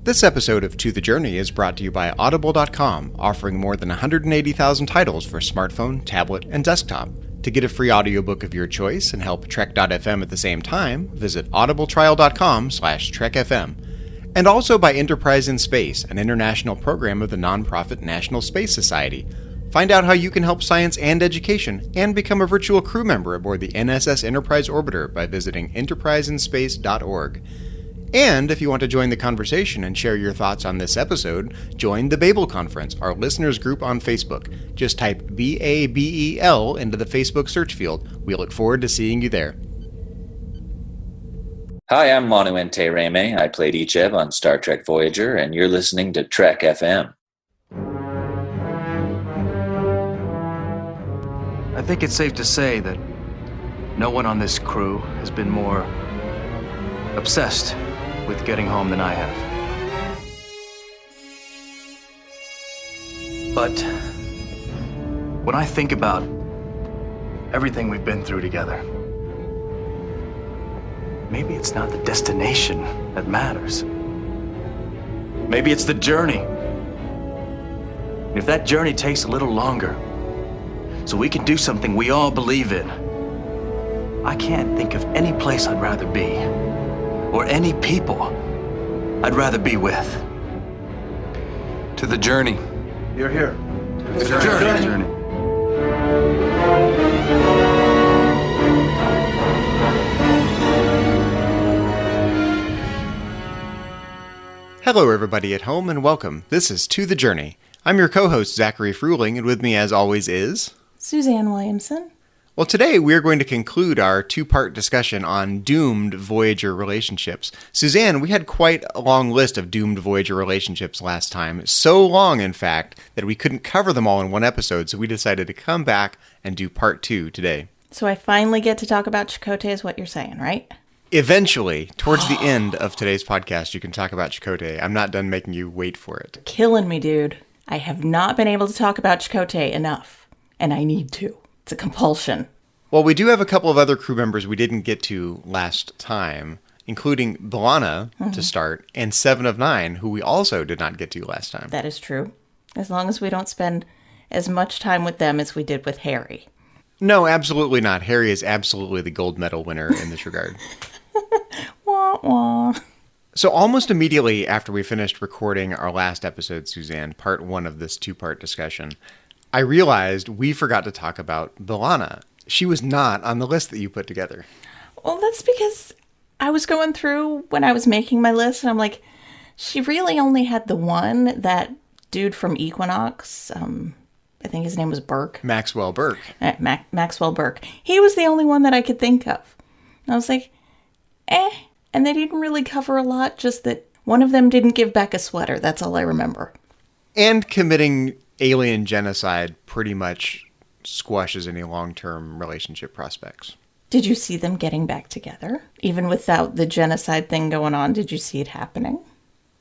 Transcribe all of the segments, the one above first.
This episode of To the Journey is brought to you by Audible.com, offering more than 180,000 titles for smartphone, tablet, and desktop. To get a free audiobook of your choice and help Trek.fm at the same time, visit audibletrial.com/trekfm. And also by Enterprise in Space, an international program of the nonprofit National Space Society. Find out how you can help science and education and become a virtual crew member aboard the NSS Enterprise Orbiter by visiting enterpriseinspace.org. And if you want to join the conversation and share your thoughts on this episode, join the Babel Conference, our listeners group on Facebook. Just type BABEL into the Facebook search field. We look forward to seeing you there. Hi, I'm Monuente Reme. I played Ichev on Star Trek Voyager, and you're listening to Trek FM. I think it's safe to say that no one on this crew has been more obsessed with getting home than I have. But when I think about everything we've been through together, maybe it's not the destination that matters. Maybe it's the journey. And if that journey takes a little longer, so we can do something we all believe in, I can't think of any place I'd rather be, or any people I'd rather be with. To the journey. You're here. To the journey. Hello everybody at home and welcome. This is To the Journey. I'm your co-host Zachary Fruhling, and with me as always is... Suzanne Williamson. Well, today we are going to conclude our two-part discussion on doomed Voyager relationships. Suzanne, we had quite a long list of doomed Voyager relationships last time. So long, in fact, that we couldn't cover them all in one episode, so we decided to come back and do part 2 today. So I finally get to talk about Chakotay is what you're saying, right? Eventually, towards the end of today's podcast, you can talk about Chakotay. I'm not done making you wait for it. Killing me, dude. I have not been able to talk about Chakotay enough, and I need to. It's a compulsion. Well, we do have a couple of other crew members we didn't get to last time, including B'Elanna to start, and 7 of 9, who we also did not get to last time. That is true. As long as we don't spend as much time with them as we did with Harry. No, absolutely not. Harry is absolutely the gold medal winner in this regard. Wah, wah. So almost immediately after we finished recording our last episode, Suzanne, part 1 of this 2-part discussion, I realized we forgot to talk about B'Elanna. She was not on the list that you put together. Well, that's because I was going through when I was making my list, and I'm like, she really only had the one, that dude from Equinox. I think his name was Burke. Maxwell Burke. Maxwell Burke. He was the only one that I could think of. And I was like, And they didn't really cover a lot, just that one of them didn't give back a sweater. That's all I remember. And committing alien genocide pretty much squashes any long-term relationship prospects. Did you see them getting back together? Even without the genocide thing going on, did you see it happening?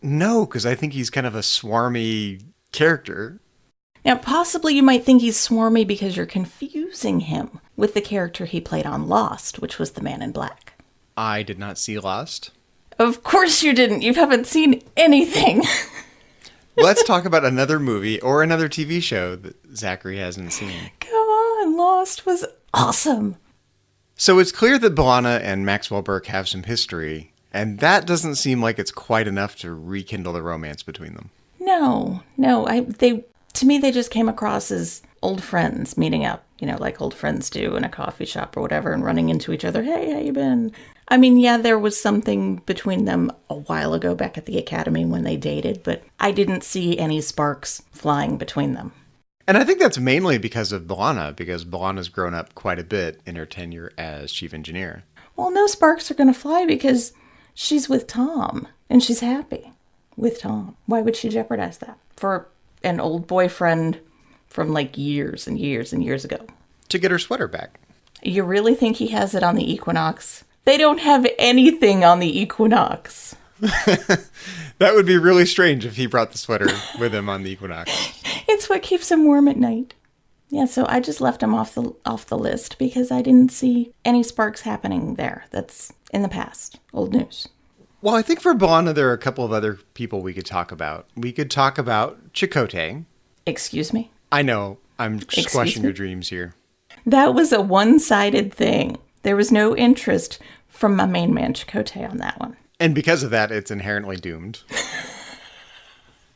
No, because I think he's kind of a swarmy character. Now, possibly you might think he's swarmy because you're confusing him with the character he played on Lost, which was the Man in Black. I did not see Lost. Of course you didn't. You haven't seen anything. Let's talk about another movie or another TV show that Zachary hasn't seen. Come on, Lost was awesome. So it's clear that B'Elanna and Maxwell Burke have some history, and that doesn't seem like it's quite enough to rekindle the romance between them. No. To me, they just came across as old friends meeting up, like old friends do in a coffee shop or whatever, and running into each other. Hey, how you been? I mean, yeah, there was something between them a while ago back at the academy when they dated, but I didn't see any sparks flying between them. And I think that's mainly because of B'Elanna, because B'Elanna's grown up quite a bit in her tenure as chief engineer. Well, no sparks are going to fly because she's with Tom, and she's happy with Tom. Why would she jeopardize that for an old boyfriend from like years and years and years ago? To get her sweater back. You really think he has it on the Equinox? They don't have anything on the Equinox. That would be really strange if he brought the sweater with him on the Equinox. It's what keeps him warm at night. Yeah, so I just left him off the list because I didn't see any sparks happening there. That's in the past. Old news. Well, I think for B'Elanna, there are a couple of other people we could talk about. We could talk about Chakotay. Excuse me? I know. I'm squashing your dreams here. That was a one-sided thing. There was no interest from my main man Chakotay on that one. And because of that, it's inherently doomed.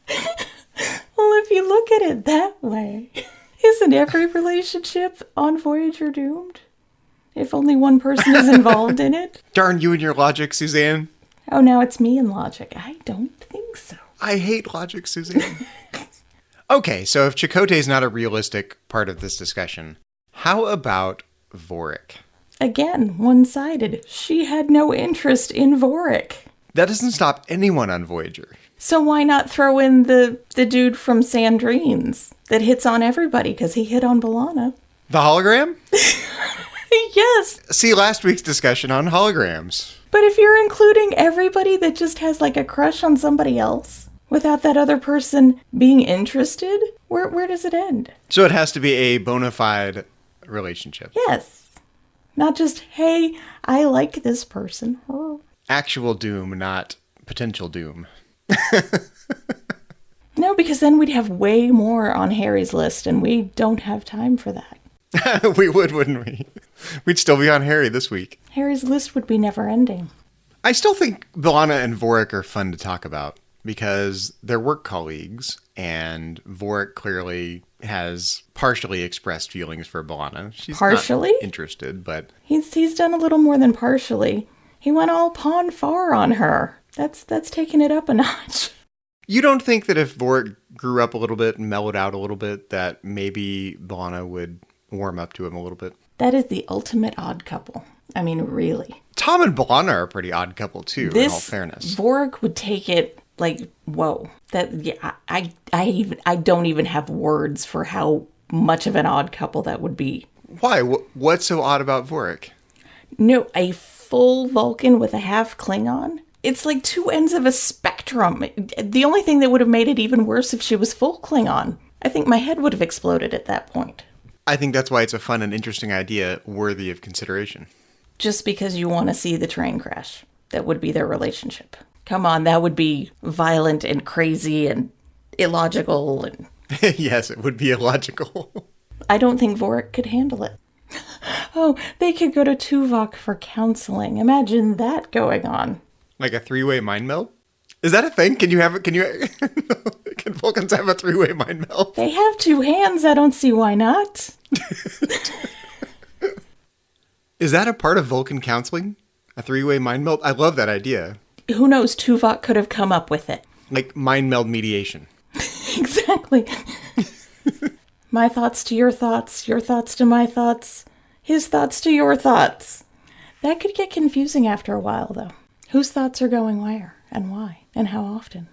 Well, if you look at it that way, isn't every relationship on Voyager doomed? If only one person is involved in it? Darn you and your logic, Suzanne. Oh, now it's me and logic. I don't think so. I hate logic, Suzanne. Okay, so if Chakotay is not a realistic part of this discussion, how about Vorik? Again, one-sided. She had no interest in Vorik. That doesn't stop anyone on Voyager. So why not throw in the dude from Sandrines that hits on everybody because he hit on B'Elanna? The hologram? Yes. See last week's discussion on holograms. But if you're including everybody that just has like a crush on somebody else without that other person being interested, where does it end? So it has to be a bona fide relationship. Yes. Not just, hey, I like this person. Oh. Actual doom, not potential doom. No, because then we'd have way more on Harry's list, and we don't have time for that. We would, wouldn't we? We'd still be on Harry this week. Harry's list would be never ending. I still think B'Elanna and Vorik are fun to talk about because they're work colleagues, and Vorik clearly has partially expressed feelings for B'Elanna. She's partially? Not interested, but... He's done a little more than partially. He went all Pon Farr on her. That's taking it up a notch. You don't think that if Vorik grew up a little bit and mellowed out a little bit, that maybe B'Elanna would warm up to him a little bit? That is the ultimate odd couple. I mean, really. Tom and B'Elanna are a pretty odd couple, too, in all fairness. Vorik would take it like, whoa. I don't even have words for how much of an odd couple that would be. Why? What's so odd about Vorik? No, a full Vulcan with a half Klingon? It's like two ends of a spectrum. The only thing that would have made it even worse if she was full Klingon. I think my head would have exploded at that point. I think that's why it's a fun and interesting idea worthy of consideration. Just because you want to see the train crash. That would be their relationship. Come on, that would be violent and crazy and illogical. And yes, it would be illogical. I don't think Vorik could handle it. Oh, they could go to Tuvok for counseling. Imagine that going on. Like a three-way mind meld? Is that a thing? Can Vulcans have a three-way mind meld? They have two hands. I don't see why not. Is that a part of Vulcan counseling? A three-way mind meld? I love that idea. Who knows? Tuvok could have come up with it. Like mind meld mediation. Exactly. My thoughts to your thoughts to my thoughts, his thoughts to your thoughts. That could get confusing after a while, though. Whose thoughts are going where, and why, and how often?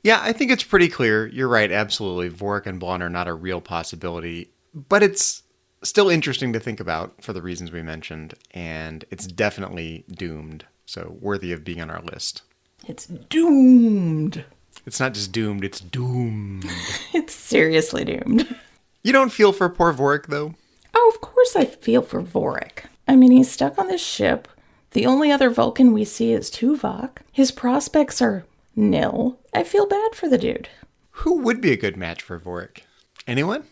Yeah, I think it's pretty clear. You're right, absolutely. Vorik and B'Elanna are not a real possibility, but it's still interesting to think about for the reasons we mentioned, and it's definitely doomed, so worthy of being on our list. It's doomed. It's not just doomed, it's doomed. It's seriously doomed. You don't feel for poor Vorik, though? Oh, of course I feel for Vorik. I mean, he's stuck on this ship. The only other Vulcan we see is Tuvok. His prospects are nil. I feel bad for the dude. Who would be a good match for Vorik? Anyone?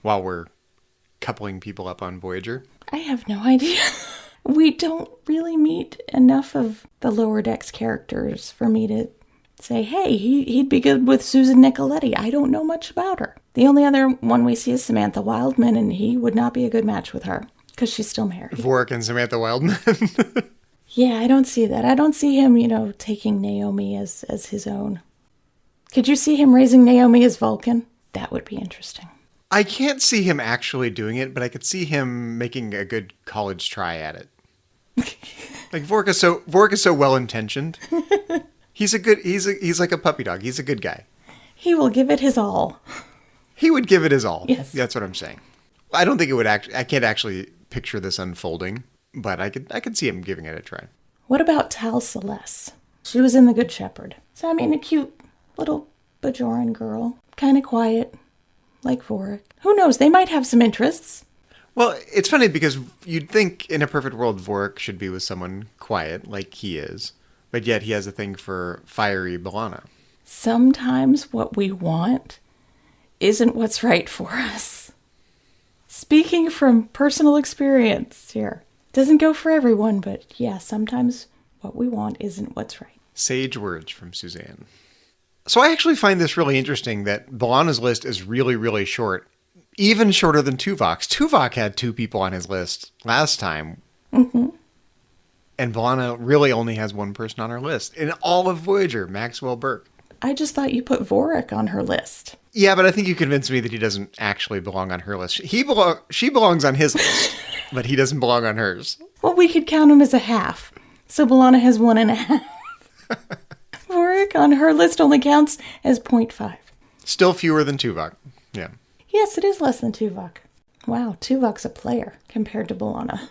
While we're coupling people up on Voyager? I have no idea. We don't really meet enough of the lower decks characters for me to say, hey, he'd be good with Susan Nicoletti. I don't know much about her. The only other one we see is Samantha Wildman, and he would not be a good match with her, because she's still married. Vorik and Samantha Wildman? Yeah, I don't see that. I don't see him, taking Naomi as his own. Could you see him raising Naomi as Vulcan? That would be interesting. I can't see him actually doing it, but I could see him making a good college try at it. Like Vorik is so well intentioned. He's like a puppy dog. He's a good guy. He will give it his all. He would give it his all. Yes. That's what I'm saying. I don't think it would I can't actually picture this unfolding, but I could see him giving it a try. What about Tal Celeste? She was in The Good Shepherd. So, I mean, a cute little Bajoran girl. Kind of quiet, like Vorik. Who knows? They might have some interests. Well, it's funny because you'd think in a perfect world Vorik should be with someone quiet, like he is. But yet he has a thing for fiery B'Elanna. Sometimes what we want isn't what's right for us. Speaking from personal experience here. Doesn't go for everyone, but yeah, sometimes what we want isn't what's right. Sage words from Suzanne. So I actually find this really interesting that B'Elanna's list is really, really short. Even shorter than Tuvok's. Tuvok had 2 people on his list last time. Mm-hmm. And B'Elanna really only has 1 person on her list. In all of Voyager, Maxwell Burke. I just thought you put Vorik on her list. Yeah, but I think you convinced me that he doesn't actually belong on her list. She belongs on his list, but he doesn't belong on hers. Well, we could count him as a half. So B'Elanna has 1.5. Vorik on her list only counts as 0.5. Still fewer than Tuvok. Yeah. Yes, it is less than Tuvok. Wow, Tuvok's a player compared to B'Elanna.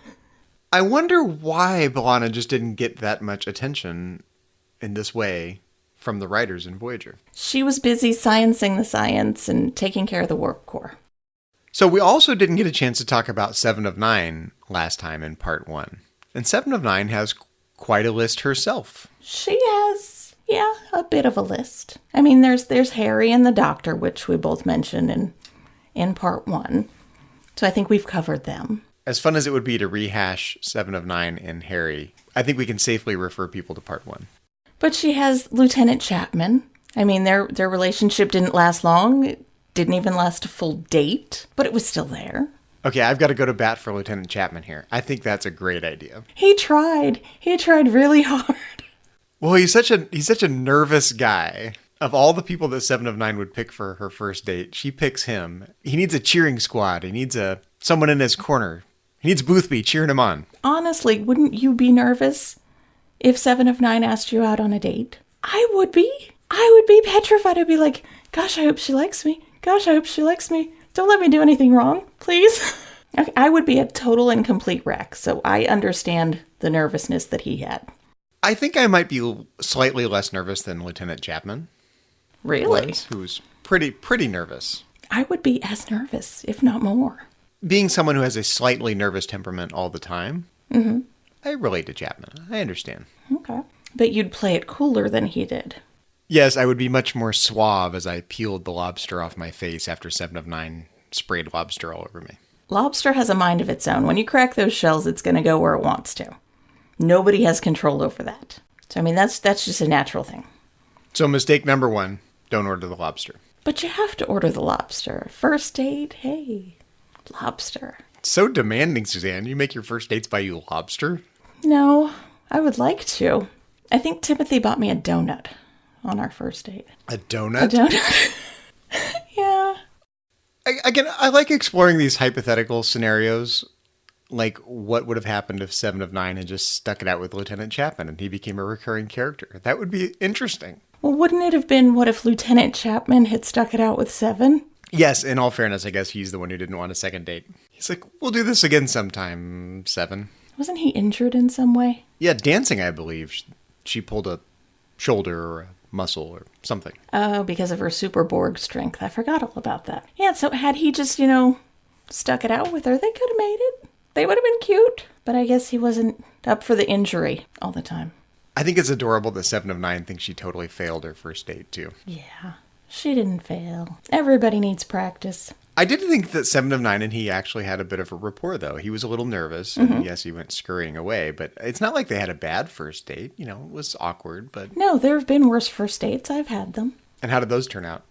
I wonder why B'Elanna just didn't get that much attention in this way from the writers in Voyager. She was busy sciencing the science and taking care of the warp core. So we also didn't get a chance to talk about 7 of 9 last time in part 1. And 7 of 9 has quite a list herself. She has, yeah, a bit of a list. I mean, there's Harry and the Doctor, which we both mentioned in part 1. So I think we've covered them. As fun as it would be to rehash 7 of 9 and Harry, I think we can safely refer people to part 1. But she has Lieutenant Chapman. I mean, their relationship didn't last long. It didn't even last a full date, but it was still there. Okay, I've got to go to bat for Lieutenant Chapman here. I think that's a great idea. He tried. He tried really hard. Well, he's such a nervous guy. Of all the people that 7 of 9 would pick for her first date, she picks him. He needs a cheering squad. He needs someone in his corner. He needs Boothby cheering him on. Honestly, wouldn't you be nervous if 7 of 9 asked you out on a date? I would be. I would be petrified. I'd be like, gosh, I hope she likes me. Gosh, I hope she likes me. Don't let me do anything wrong, please. I would be a total and complete wreck, so I understand the nervousness that he had. I think I might be slightly less nervous than Lieutenant Chapman. Really? Who's pretty nervous. I would be as nervous, if not more. Being someone who has a slightly nervous temperament all the time, Mm-hmm. I relate to Chapman. I understand. Okay. But you'd play it cooler than he did. Yes, I would be much more suave as I peeled the lobster off my face after 7 of 9 sprayed lobster all over me. Lobster has a mind of its own. When you crack those shells, it's going to go where it wants to. Nobody has control over that. So, I mean, that's just a natural thing. So mistake number 1, don't order the lobster. But you have to order the lobster. First date, hey, lobster. So demanding, Suzanne. You make your first dates buy you lobster? No, I would like to. I think Timothy bought me a donut on our first date. A donut? A donut. Yeah. I like exploring these hypothetical scenarios, like what would have happened if 7 of 9 had just stuck it out with Lieutenant Chapman and he became a recurring character. That would be interesting. Well, wouldn't it have been what if Lieutenant Chapman had stuck it out with 7? Yes, in all fairness, I guess he's the one who didn't want a second date. He's like, we'll do this again sometime, 7. Wasn't he injured in some way? Yeah, dancing, I believe. She pulled a shoulder or a muscle or something. Oh, because of her super Borg strength. I forgot all about that. Yeah, so had he just, stuck it out with her, they could have made it. They would have been cute. But I guess he wasn't up for the injury all the time. I think it's adorable that 7 of 9 thinks she totally failed her first date, too. Yeah, she didn't fail. Everybody needs practice. I did think that 7 of 9 and he actually had a bit of a rapport, though. He was a little nervous, and yes, he went scurrying away, but it's not like they had a bad first date. It was awkward, but... No, there have been worse first dates. I've had them. And how did those turn out?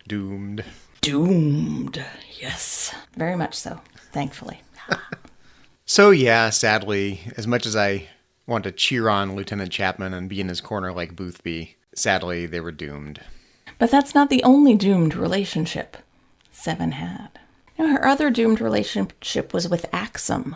Doomed. Doomed. Yes. Very much so, thankfully. So, yeah, sadly, as much as I want to cheer on Lieutenant Chapman and be in his corner like Boothby, sadly, they were doomed. But that's not the only doomed relationship 7 had. Her other doomed relationship was with Axum,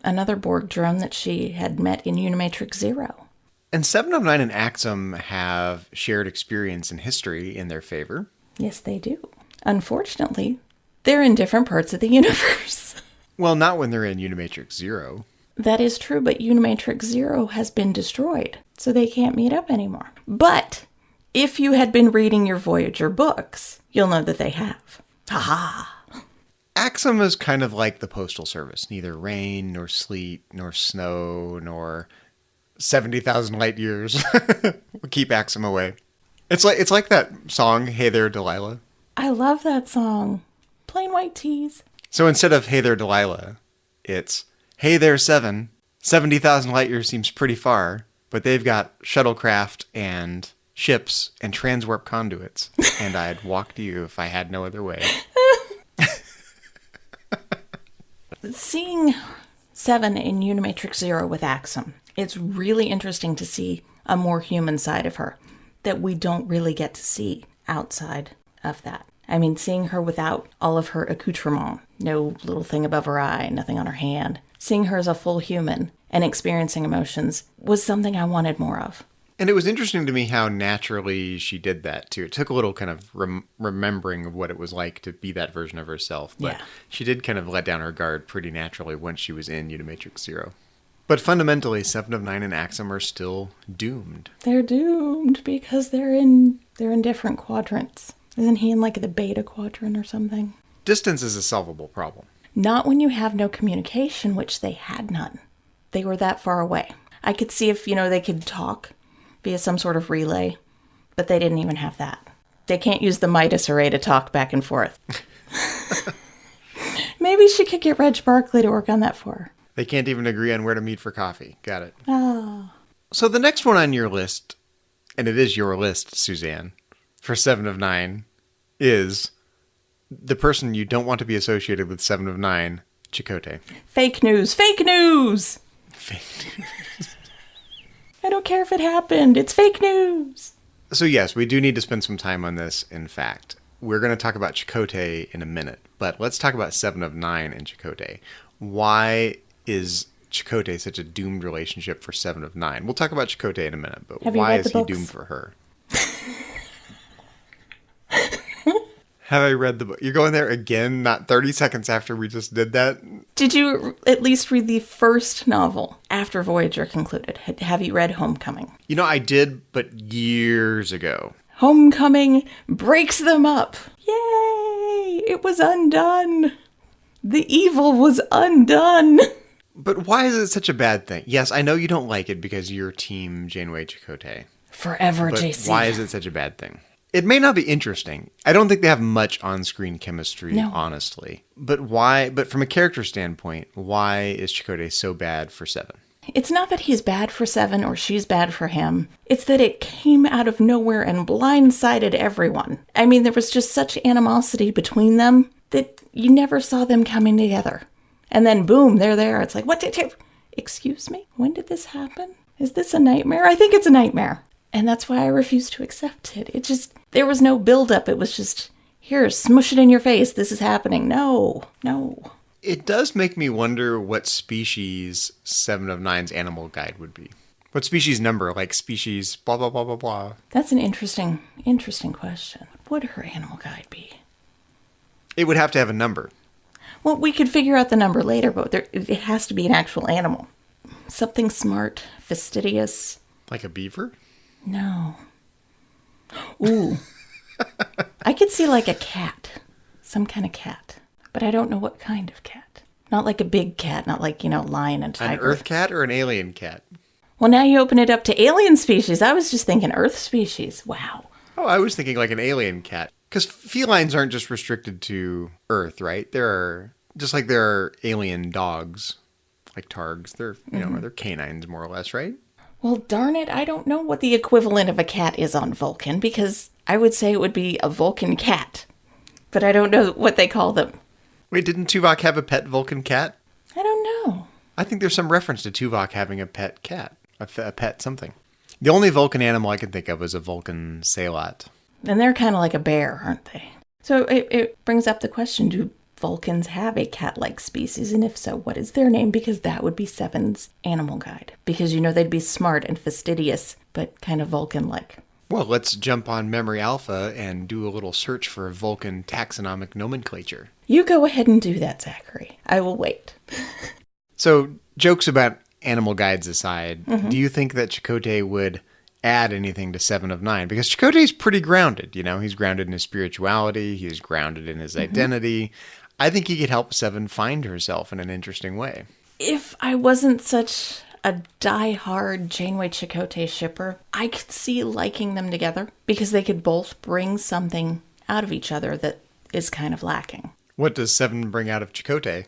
another Borg drone that she had met in Unimatrix Zero. And 7 of 9 and Axum have shared experience and history in their favor. Yes, they do. Unfortunately, they're in different parts of the universe. Well, not when they're in Unimatrix Zero. That is true, but Unimatrix Zero has been destroyed, so they can't meet up anymore. But if you had been reading your Voyager books, you'll know that they have. Ha-ha! Axum is kind of like the Postal Service. Neither rain, nor sleet, nor snow, nor 70,000 light years will keep Axum away. It's like that song, Hey There, Delilah. I love that song. Plain white tees. So instead of Hey There, Delilah, it's Hey There, Seven. 70,000 light years seems pretty far, but they've got shuttlecraft and ships and transwarp conduits, and I'd walk to you if I had no other way. Seeing Seven in Unimatrix Zero with Axum, it's really interesting to see a more human side of her that we don't really get to see outside of that. I mean, seeing her without all of her accoutrement, no little thing above her eye, nothing on her hand, seeing her as a full human and experiencing emotions was something I wanted more of. And it was interesting to me how naturally she did that, too. It took a little kind of remembering of what it was like to be that version of herself. But Yeah. she did kind of let down her guard pretty naturally once she was in Unimatrix Zero. But fundamentally, 7 of 9 and Axum are still doomed. They're doomed because they're in different quadrants. Isn't he in like the beta quadrant or something? Distance is a solvable problem. Not when you have no communication, which they had none. They were that far away. I could see if, they could talk via some sort of relay, but they didn't even have that. They can't use the Midas array to talk back and forth. Maybe she could get Reg Barkley to work on that for her. They can't even agree on where to meet for coffee. Got it. Oh. So the next one on your list, and it is your list, Suzanne, for 7 of 9, is the person you don't want to be associated with 7 of 9, Chakotay. Fake news! Fake news! Fake news. I don't care if it happened. It's fake news. So yes, we do need to spend some time on this, in fact. We're going to talk about Chakotay in a minute, but let's talk about 7 of 9 and Chakotay. Why is Chakotay such a doomed relationship for 7 of 9? We'll talk about Chakotay in a minute, but why is he doomed for her? Have I read the book? You're going there again, not 30 seconds after we just did that? Did you at least read the first novel after Voyager concluded? Have you read Homecoming? I did, but years ago. Homecoming breaks them up. Yay! It was undone. The evil was undone. But why is it such a bad thing? Yes, I know you don't like it because you're team Janeway Chakotay. Forever, But JC. why is it such a bad thing? It may not be interesting. I don't think they have much on-screen chemistry, honestly. But why? But from a character standpoint, why is Chakotay so bad for 7? It's not that he's bad for 7 or she's bad for him. It's that it came out of nowhere and blindsided everyone. I mean, there was just such animosity between them that you never saw them coming together. And then, boom, they're there. It's like, what did you... Excuse me? When did this happen? Is this a nightmare? I think it's a nightmare. And that's why I refuse to accept it. It just... There was no build-up. It was just, here, smush it in your face. This is happening. No. It does make me wonder what species 7 of 9's animal guide would be. What species number? Like species blah, blah, blah, blah, blah. That's an interesting question. What would her animal guide be? It would have to have a number. Well, we could figure out the number later, but it has to be an actual animal. Something smart, fastidious. Like a beaver? No. Ooh. I could see like a cat. Some kind of cat. But I don't know what kind of cat. Not like a big cat, not like, lion and tiger. An Earth cat or an alien cat? Well, now you open it up to alien species. I was just thinking Earth species. Wow. Oh, I was thinking like an alien cat. Because felines aren't just restricted to Earth, right? There are alien dogs, like targs. They're, they're canines more or less, right? Well, darn it, I don't know what the equivalent of a cat is on Vulcan, because I would say it would be a Vulcan cat. But I don't know what they call them. Wait, didn't Tuvok have a pet Vulcan cat? I don't know. I think there's some reference to Tuvok having a pet cat. A pet something. The only Vulcan animal I can think of is a Vulcan Salot. And they're kind of like a bear, aren't they? So it brings up the question, do Vulcans have a cat-like species? And if so, what is their name? Because that would be 7's animal guide. Because they'd be smart and fastidious, but kind of Vulcan-like. Well, let's jump on Memory Alpha and do a little search for Vulcan taxonomic nomenclature. You go ahead and do that, Zachary. I will wait. So, jokes about animal guides aside, do you think that Chakotay would add anything to 7 of 9? Because Chakotay's pretty grounded, He's grounded in his spirituality, he's grounded in his identity. I think he could help 7 find herself in an interesting way. If I wasn't such a die-hard Janeway Chakotay shipper, I could see liking them together because they could both bring something out of each other that is kind of lacking. What does Seven bring out of Chakotay?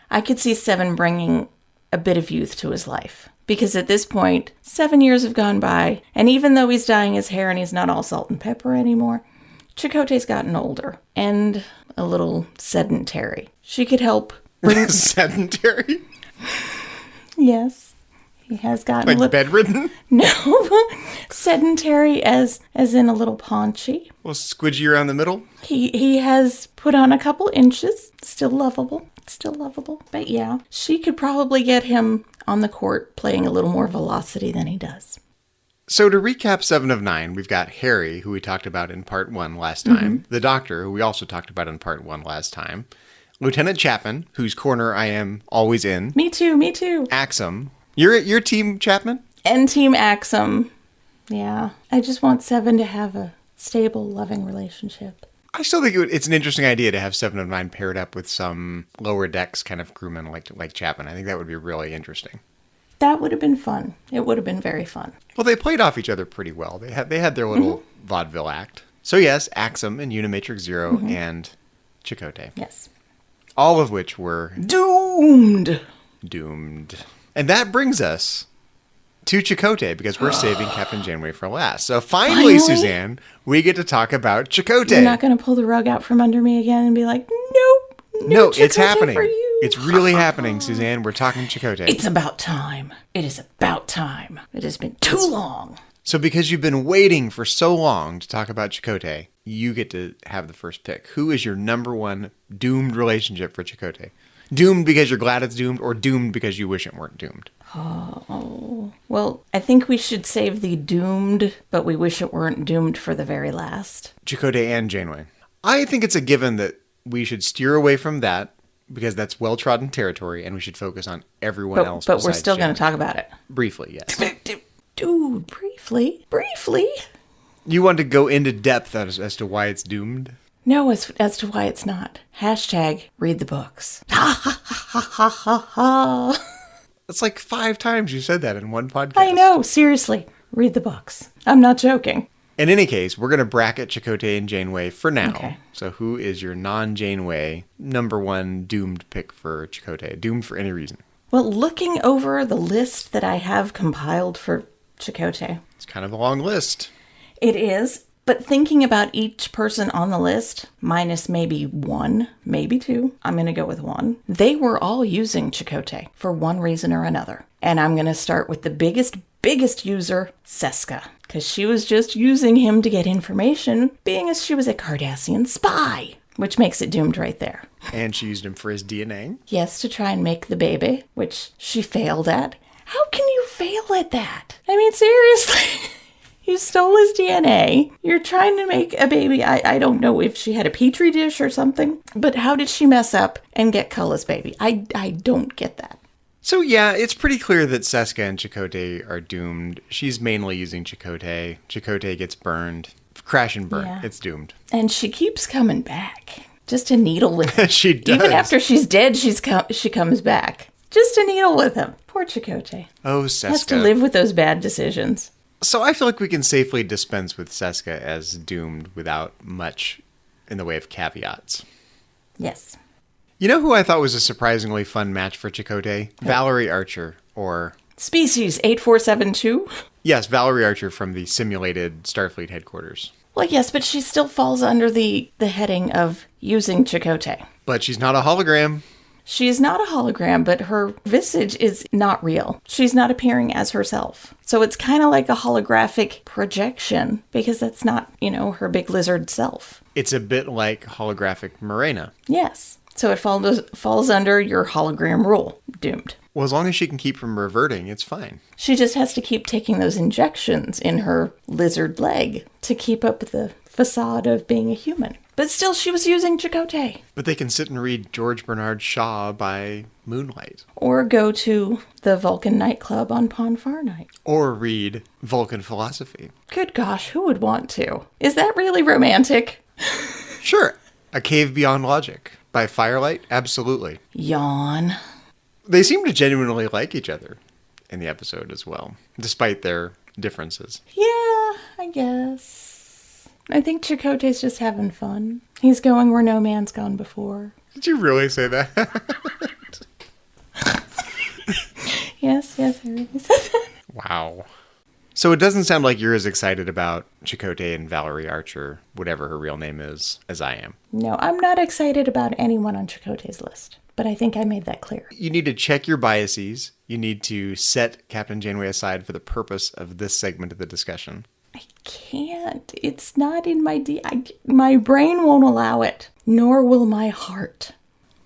I could see Seven bringing a bit of youth to his life. Because at this point, 7 years have gone by, and even though he's dyeing his hair and he's not all salt and pepper anymore, Chakotay's gotten older and a little sedentary. She could help bring... Sedentary? Yes. He has gotten like a little... bedridden? No. Sedentary as in a little paunchy. A little squidgy around the middle? He has put on a couple inches. Still lovable. But yeah, she could probably get him on the court playing a little more velocity than he does. So to recap 7 of 9, we've got Harry, who we talked about in part 1 last time. The Doctor, who we also talked about in part 1 last time. Lieutenant Chapman, whose corner I am always in. Me too. Axum. You're team Chapman? And team Axum. Yeah. I just want 7 to have a stable, loving relationship. I still think it's an interesting idea to have 7 of 9 paired up with some lower decks kind of crewman like Chapman. I think that would be really interesting. That would have been fun. It would have been very fun. Well, they played off each other pretty well. They had their little vaudeville act. So yes, Axum and Unimatrix Zero and Chakotay. Yes. All of which were... Doomed. And that brings us to Chakotay, because we're saving Captain Janeway for last. So finally, Suzanne, we get to talk about Chakotay. You're not going to pull the rug out from under me again and be like, nope. No, Chakotay it's happening. For you. It's really happening, Suzanne. We're talking Chakotay. It's about time. It is about time. It has been too long. So because you've been waiting for so long to talk about Chakotay, you get to have the first pick. Who is your number one doomed relationship for Chakotay? Doomed because you're glad it's doomed, or doomed because you wish it weren't doomed? Oh, well, I think we should save the doomed, but we wish it weren't doomed for the very last. Chakotay and Janeway. I think it's a given that we should steer away from that, because that's well-trodden territory, and we should focus on everyone else. But we're still going to talk about it. Briefly, yes. Dude, briefly. You want to go into depth as to why it's doomed? No, as to why it's not. Hashtag read the books. Ha ha ha ha ha ha. That's like 5 times you said that in one podcast. I know, seriously. Read the books. I'm not joking. In any case, we're going to bracket Chakotay and Janeway for now. Okay. So who is your non-Janeway number one doomed pick for Chakotay? Doomed for any reason? Well, looking over the list that I have compiled for Chakotay. It's kind of a long list. It is. But thinking about each person on the list, minus maybe 1, maybe 2, I'm going to go with 1. They were all using Chakotay for one reason or another. And I'm going to start with the biggest user, Seska. Because she was just using him to get information, being as she was a Cardassian spy. Which makes it doomed right there. And she used him for his DNA. Yes, to try and make the baby, which she failed at. How can you fail at that? I mean, seriously. You stole his DNA. You're trying to make a baby. I don't know if she had a petri dish or something, but how did she mess up and get Kulla's baby? I don't get that. So yeah, it's pretty clear that Seska and Chakotay are doomed. She's mainly using Chakotay. Chakotay gets burned. Crash and burn. Yeah. It's doomed. And she keeps coming back. Just to needle with him. She does. Even after she's dead, she comes back. Just to needle with him. Poor Chakotay. Oh, Seska. Has to live with those bad decisions. So I feel like we can safely dispense with Seska as doomed without much in the way of caveats. Yes. You know who I thought was a surprisingly fun match for Chakotay? Who? Valerie Archer, or... Species 8472? Yes, Valerie Archer from the simulated Starfleet headquarters. Well, yes, but she still falls under the heading of using Chakotay. But she's not a hologram. She is not a hologram, but her visage is not real. She's not appearing as herself. So it's kind of like a holographic projection, because that's not, her big lizard self. It's a bit like holographic Morena. Yes. So it falls under your hologram rule. Doomed. Well, as long as she can keep from reverting, it's fine. She just has to keep taking those injections in her lizard leg to keep up the facade of being a human. But still, she was using Chakotay. But they can sit and read George Bernard Shaw by moonlight. Or go to the Vulcan nightclub on Pon Farr night. Or read Vulcan philosophy. Good gosh, who would want to? Is that really romantic? Sure. A Cave Beyond Logic. By firelight? Absolutely. Yawn. They seem to genuinely like each other. in the episode as well, despite their differences. Yeah, I guess. I think Chakotay's just having fun. He's going where no man's gone before. Did you really say that? Yes, I really said that. Wow. So it doesn't sound like you're as excited about Chakotay and Valerie Archer, whatever her real name is, as I am. No, I'm not excited about anyone on Chakotay's list, but I think I made that clear. You need to check your biases. You need to set Captain Janeway aside for the purpose of this segment of the discussion. I can't. It's not in my my brain won't allow it, nor will my heart.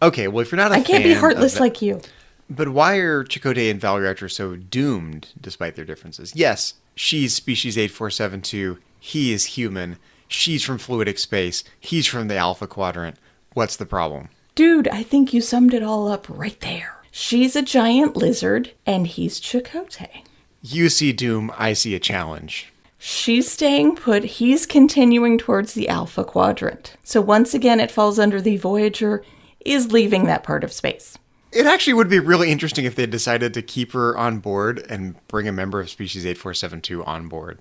Okay, well, if you're not a I can't fan be heartless like you. But why are Chakotay and Valerie Archer so doomed despite their differences? Yes, she's species 8472. He is human. She's from fluidic space. He's from the Alpha Quadrant. What's the problem? Dude, I think you summed it all up right there. She's a giant lizard, and he's Chakotay. You see doom, I see a challenge. She's staying put. He's continuing towards the Alpha Quadrant. So once again, it falls under the Voyager is leaving that part of space. It actually would be really interesting if they decided to keep her on board and bring a member of species 8472 on board.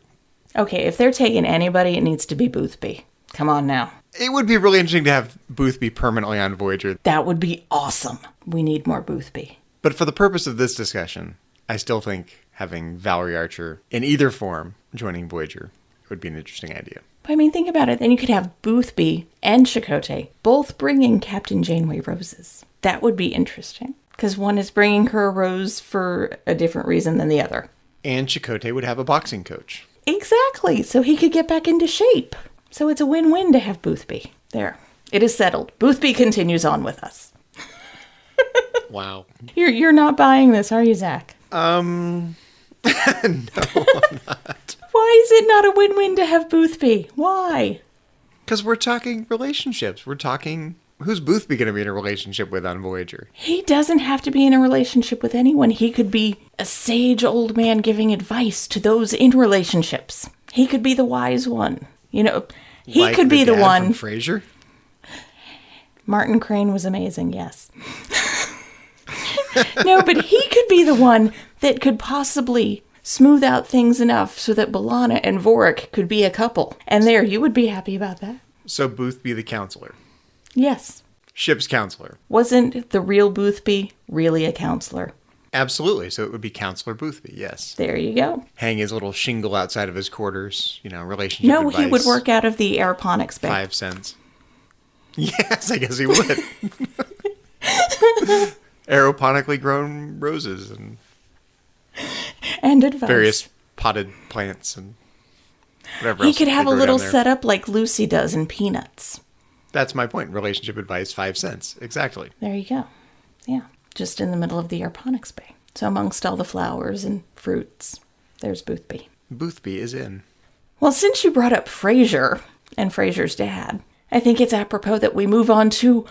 Okay, if they're taking anybody, it needs to be Boothby. Come on now. It would be really interesting to have Boothby permanently on Voyager. That would be awesome. We need more Boothby. But for the purpose of this discussion, I still think having Valerie Archer in either form joining Voyager would be an interesting idea. But I mean, think about it. Then you could have Boothby and Chakotay both bringing Captain Janeway roses. That would be interesting. Because one is bringing her a rose for a different reason than the other. And Chakotay would have a boxing coach. Exactly. So he could get back into shape. So it's a win-win to have Boothby. There. It is settled. Boothby continues on with us. Wow. You're not buying this, are you, Zach? No, I'm not. Why is it not a win-win to have Boothby? Why? Because we're talking relationships. We're talking... Who's Boothby going to be in a relationship with on Voyager? He doesn't have to be in a relationship with anyone. He could be a sage old man giving advice to those in relationships. He could be the wise one. You know, he like could be the dad one. From Frasier? Martin Crane was amazing, yes. No, but he could be the one that could possibly smooth out things enough so that B'Elanna and Vorik could be a couple. And there, you would be happy about that. So Boothby the counselor. Yes. Ship's counselor. Wasn't the real Boothby really a counselor? Absolutely. So it would be Counselor Boothby, yes. There you go. Hang his little shingle outside of his quarters, relationship No, advice. he would work out of the aeroponics bay. 5 cents. Yes, I guess he would. Aeroponically grown roses and advice. Various potted plants and whatever He else. could have they a grow little down there. setup like Lucy does in Peanuts. That's my point. Relationship advice, 5 cents. Exactly. There you go. Yeah, just in the middle of the aeroponics bay. So amongst all the flowers and fruits, there's Boothby. Boothby is in. Well, since you brought up Frasier and Frasier's dad, I think it's apropos that we move on to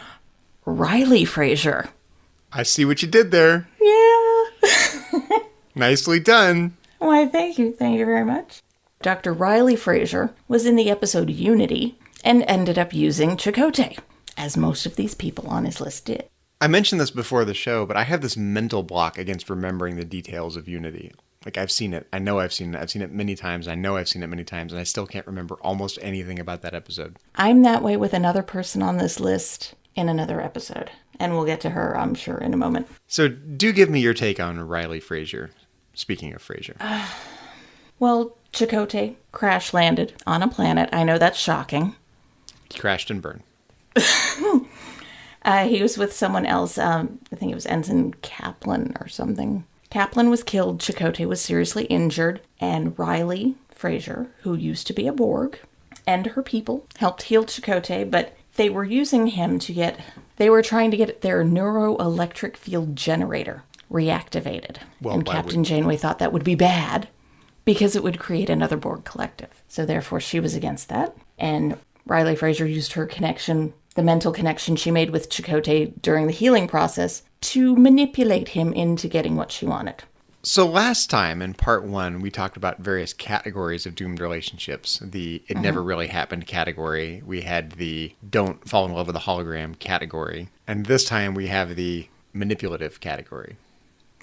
Riley Frasier. I see what you did there. Yeah. Nicely done. Why, thank you. Thank you very much. Dr. Riley Frasier was in the episode Unity and ended up using Chakotay, as most of these people on his list did. I mentioned this before the show, but I have this mental block against remembering the details of Unity. Like, I've seen it. I know I've seen it. I've seen it many times. I know I've seen it many times, and I still can't remember almost anything about that episode. I'm that way with another person on this list in another episode. And we'll get to her, I'm sure, in a moment. So do give me your take on Riley Frasier, speaking of Frasier. Well, Chakotay crash landed on a planet. I know that's shocking. He crashed and burned. He was with someone else. I think it was Ensign Kaplan or something. Kaplan was killed. Chakotay was seriously injured. And Riley Frasier, who used to be a Borg, and her people helped heal Chakotay, but they were using him they were trying to get their neuroelectric field generator reactivated. Well, and Captain Janeway thought that would be bad because it would create another Borg collective. So therefore she was against that. And Riley Frasier used her connection, the mental connection she made with Chakotay during the healing process, to manipulate him into getting what she wanted. So last time in part 1, we talked about various categories of doomed relationships. The it never really happened category. We had the don't fall in love with a hologram category. And this time we have the manipulative category.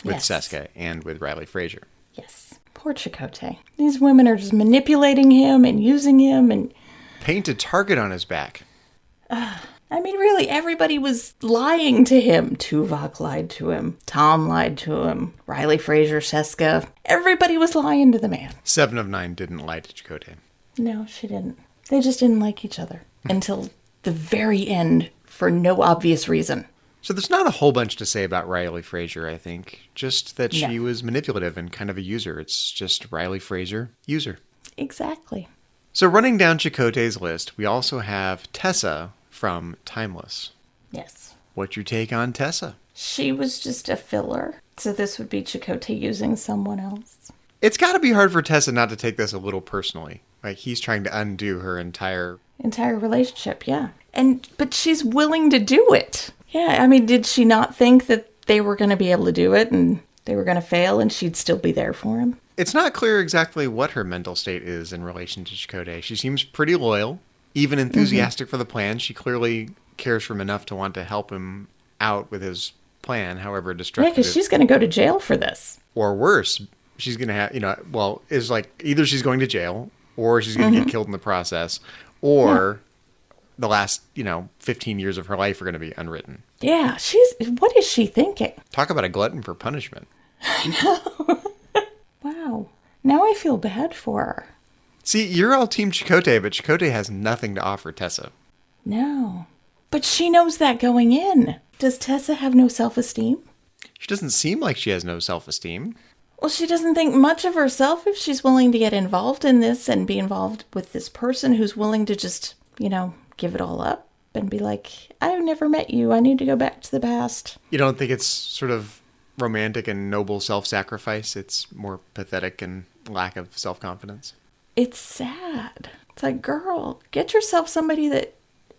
with Yes. Seska and with Riley Fraser. Yes. Poor Chakotay. These women are just manipulating him and using him and... Paint a target on his back. I mean, really, everybody was lying to him. Tuvok lied to him. Tom lied to him. Riley Fraser, Seska. Everybody was lying to the man. 7 of 9 didn't lie to Chakotay. No, she didn't. They just didn't like each other. Until the very end, for no obvious reason. So there's not a whole bunch to say about Riley Fraser, I think. Just that she No. was manipulative and kind of a user. It's just Riley Fraser, user. Exactly. So running down Chakotay's list, we also have Tessa from Timeless. Yes. What's your take on Tessa? She was just a filler. So this would be Chakotay using someone else. It's got to be hard for Tessa not to take this a little personally. Like, he's trying to undo her entire Relationship, yeah. But she's willing to do it. Yeah, I mean, did she not think that they were going to be able to do it and they were going to fail and she'd still be there for him? It's not clear exactly what her mental state is in relation to Chakotay. She seems pretty loyal, even enthusiastic for the plan. She clearly cares for him enough to want to help him out with his plan, however Yeah, destructive. because she's going to go to jail for this. Or worse, she's going to have, is like either she's going to jail or she's going to get killed in the process, or the last, 15 years of her life are going to be unwritten. Yeah, what is she thinking? Talk about a glutton for punishment. Wow. Now I feel bad for her. See, you're all Team Chakotay, but Chakotay has nothing to offer Tessa. No. But she knows that going in. Does Tessa have no self-esteem? She doesn't seem like she has no self-esteem. Well, she doesn't think much of herself if she's willing to get involved in this and be involved with this person who's willing to just, give it all up and be like, I've never met you. I need to go back to the past. You don't think it's sort of romantic and noble self-sacrifice? It's more pathetic and lack of self-confidence? It's sad. It's like, girl, get yourself somebody that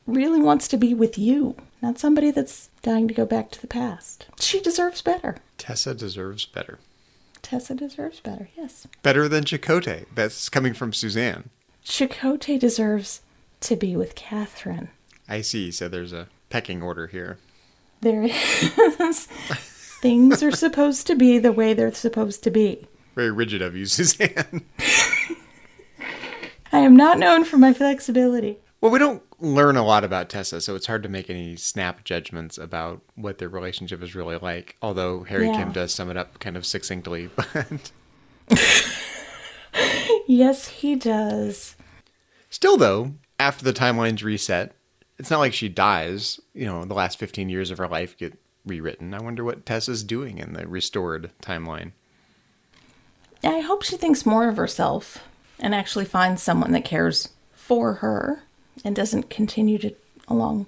really wants to be with you, not somebody that's dying to go back to the past. She deserves better. Tessa deserves better. Tessa deserves better, yes. Better than Chakotay. That's coming from Suzanne. Chakotay deserves to be with Catherine. I see. So there's a pecking order here. There is. Things are supposed to be the way they're supposed to be. Very rigid of you, Suzanne. I am not known for my flexibility. Well, we don't learn a lot about Tessa, so it's hard to make any snap judgments about what their relationship is really like. Although Harry Kim does sum it up kind of succinctly. But Yes, he does. still, though, after the timeline's reset, it's not like she dies. The last 15 years of her life get rewritten. I wonder what Tessa's doing in the restored timeline. I hope she thinks more of herself and actually finds someone that cares for her and doesn't continue to along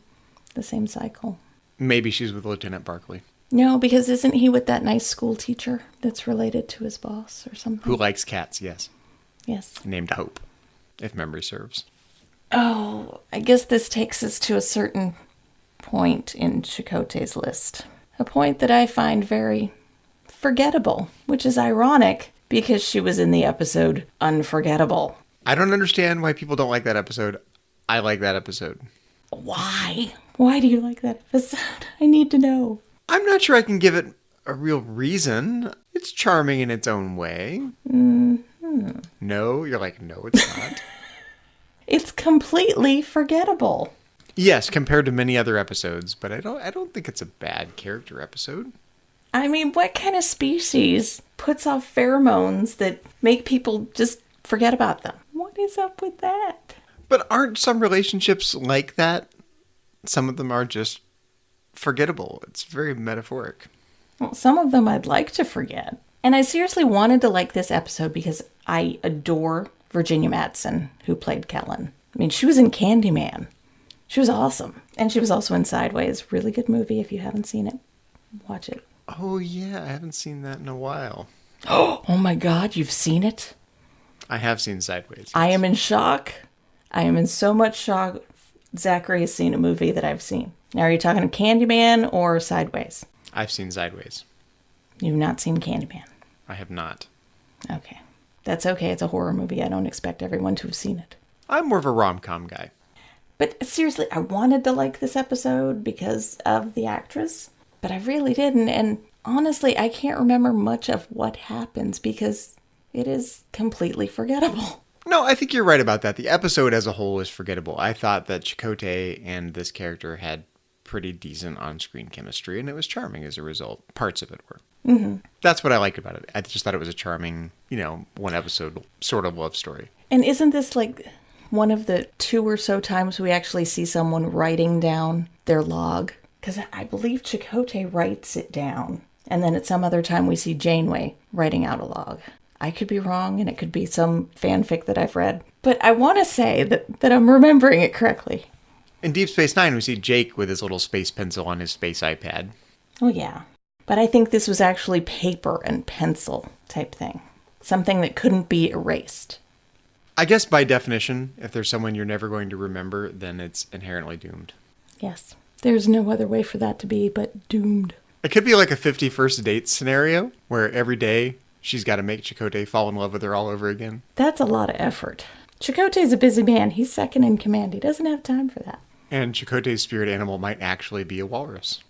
the same cycle. Maybe she's with Lieutenant Barclay. No, because isn't he with that nice school teacher that's related to his boss or something? Who likes cats, yes. Yes. Named Hope, if memory serves. Oh, I guess this takes us to a certain point in Chakotay's list. A point that I find very forgettable, which is ironic because she was in the episode Unforgettable. I don't understand why people don't like that episode. I like that episode. Why? Why do you like that episode? I need to know. I'm not sure I can give it a real reason. It's charming in its own way. Mm-hmm. No? You're like, no, it's not. It's completely forgettable. Yes, compared to many other episodes, but I don't think it's a bad character episode. I mean, what kind of species puts off pheromones that make people just forget about them? What is up with that? But aren't some relationships like that? Some of them are just forgettable. It's very metaphoric. Well, some of them I'd like to forget. And I seriously wanted to like this episode because I adore Virginia Madsen, who played Kellen. I mean, she was in Candyman. She was awesome. And she was also in Sideways. Really good movie. If you haven't seen it, watch it. Oh, yeah. I haven't seen that in a while. Oh my God, you've seen it? I have seen Sideways. I am in shock. I am in so much shock. Zachary has seen a movie that I've seen. Now, are you talking Candyman or Sideways? I've seen Sideways. You've not seen Candyman? I have not. Okay. That's okay. It's a horror movie. I don't expect everyone to have seen it. I'm more of a rom-com guy. But seriously, I wanted to like this episode because of the actress, but I really didn't. And honestly, I can't remember much of what happens because it is completely forgettable. No, I think you're right about that. The episode as a whole is forgettable. I thought that Chakotay and this character had pretty decent on-screen chemistry, and it was charming as a result. Parts of it were. Mm-hmm. That's what I liked about it. I just thought it was a charming, one episode sort of love story. And isn't this like one of the 2 or so times we actually see someone writing down their log? Because I believe Chakotay writes it down. And then at some other time we see Janeway writing out a log. I could be wrong, and it could be some fanfic that I've read. But I want to say that I'm remembering it correctly. In Deep Space Nine, we see Jake with his little space pencil on his space iPad. Oh, yeah. But I think this was actually paper and pencil type thing. Something that couldn't be erased. I guess by definition, if there's someone you're never going to remember, then it's inherently doomed. Yes. There's no other way for that to be but doomed. It could be like a 51st date scenario where every day she's got to make Chakotay fall in love with her all over again. That's a lot of effort. Chakotay's a busy man. He's second in command. He doesn't have time for that. And Chakotay's spirit animal might actually be a walrus.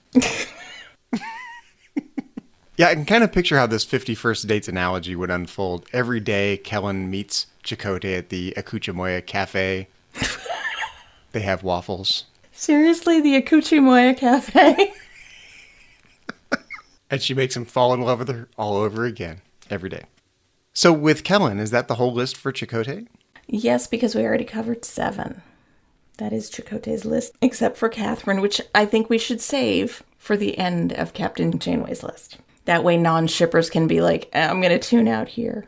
Yeah, I can kind of picture how this 51st dates analogy would unfold. Every day, Kellen meets Chakotay at the Akoochimoya Cafe. They have waffles. Seriously, the Akoochimoya Cafe? And she makes him fall in love with her all over again, every day. So with Kellen, is that the whole list for Chakotay? Yes, because we already covered 7. That is Chakotay's list, except for Catherine, which I think we should save for the end of Captain Janeway's list. That way non-shippers can be like, I'm going to tune out here.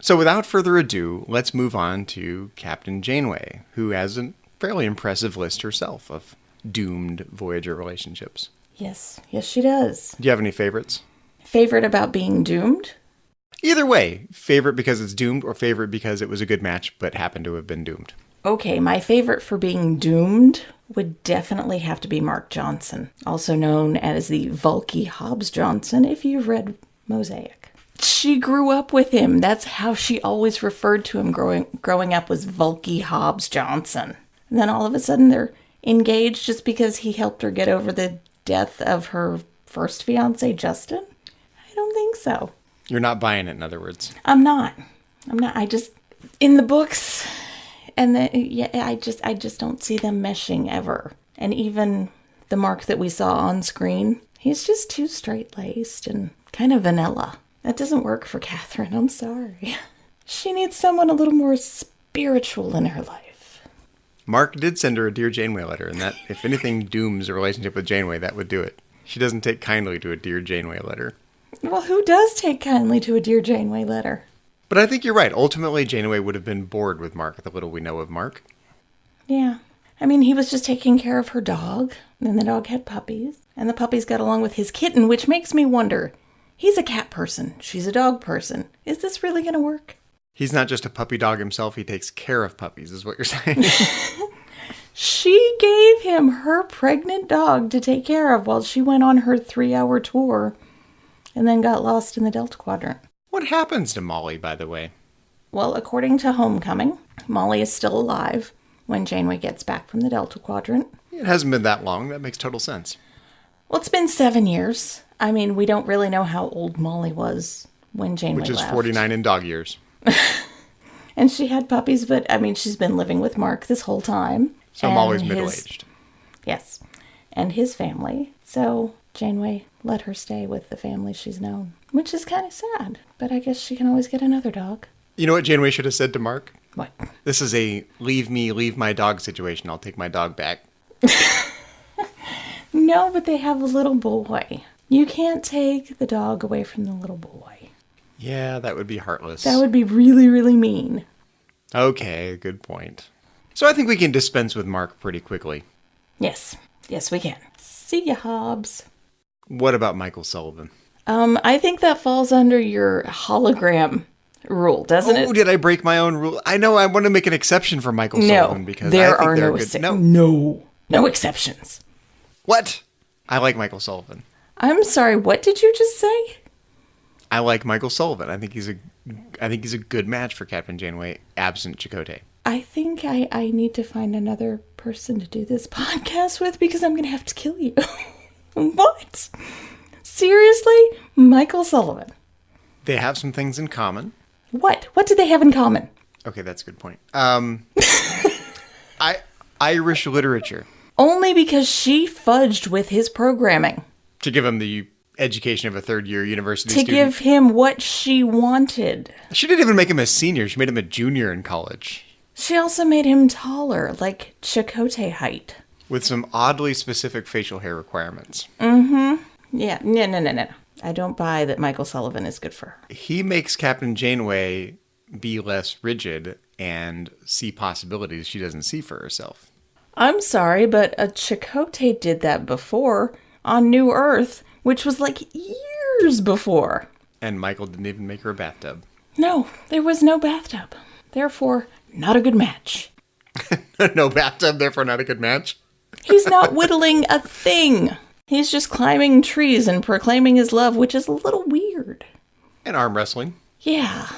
So without further ado, let's move on to Captain Janeway, who has a fairly impressive list herself of doomed Voyager relationships. Yes, she does. Do you have any favorites? Favorite about being doomed? Either way, favorite because it's doomed or favorite because it was a good match but happened to have been doomed. Okay, my favorite for being doomed would definitely have to be Mark Johnson, also known as the Vulcan Hobbs Johnson if you've read Mosaic. She grew up with him. That's how she always referred to him growing up, was Vulcan Hobbs Johnson. And then all of a sudden they're engaged just because he helped her get over the death of her first fiancé, Justin? I don't think so. You're not buying it, in other words. I'm not. I just, in the books, and I just don't see them meshing ever. And even the Mark that we saw on screen, he's just too straight-laced and kind of vanilla. That doesn't work for Catherine, I'm sorry. She needs someone a little more spiritual in her life. Mark did send her a Dear Janeway letter, and that, if anything dooms a relationship with Janeway, that would do it. She doesn't take kindly to a Dear Janeway letter. Well, who does take kindly to a Dear Janeway letter? But I think you're right. Ultimately, Janeway would have been bored with Mark, the little we know of Mark. Yeah. I mean, he was just taking care of her dog, and the dog had puppies, and the puppies got along with his kitten, which makes me wonder, he's a cat person, she's a dog person. Is this really going to work? He's not just a puppy dog himself, he takes care of puppies, is what you're saying. She gave him her pregnant dog to take care of while she went on her 3-hour tour and then got lost in the Delta Quadrant. What happens to Molly, by the way? Well, according to Homecoming, Molly is still alive when Janeway gets back from the Delta Quadrant. It hasn't been that long. That makes total sense. Well, it's been 7 years. I mean, we don't really know how old Molly was when Janeway left. Which is 49 in dog years. And she had puppies, but, I mean, she's been living with Mark this whole time. So Molly's middle-aged. Yes. And his family. So Janeway let her stay with the family she's known. Which is kind of sad. But I guess she can always get another dog. You know what Janeway should have said to Mark? What? This is a leave me, leave my dog situation. I'll take my dog back. No, but they have a little boy. You can't take the dog away from the little boy. Yeah, that would be heartless. That would be really, really mean. Okay, good point. So I think we can dispense with Mark pretty quickly. Yes. Yes, we can. See ya, Hobbs. What about Michael Sullivan? I think that falls under your hologram rule, doesn't it? Oh, did I break my own rule? I know I want to make an exception for Michael Sullivan because I think they're good. No exceptions. What? I like Michael Sullivan. I'm sorry, what did you just say? I like Michael Sullivan. I think he's a good match for Captain Janeway, absent Chakotay. I think I need to find another person to do this podcast with because I'm going to have to kill you. What? Seriously? Michael Sullivan. They have some things in common. What? What do they have in common? Okay, that's a good point. Irish literature. Only because she fudged with his programming. To give him the education of a third-year university To student. give him what she wanted. She didn't even make him a senior. She made him a junior in college. She also made him taller, like Chakotay height. With some oddly specific facial hair requirements. Mm-hmm. Yeah, no. I don't buy that Michael Sullivan is good for her. He makes Captain Janeway be less rigid and see possibilities she doesn't see for herself. I'm sorry, but a Chakotay did that before on New Earth, which was like years before. And Michael didn't even make her a bathtub. No, there was no bathtub. Therefore, not a good match. No bathtub, therefore not a good match? He's not whittling a thing. He's just climbing trees and proclaiming his love, which is a little weird. And arm wrestling. Yeah.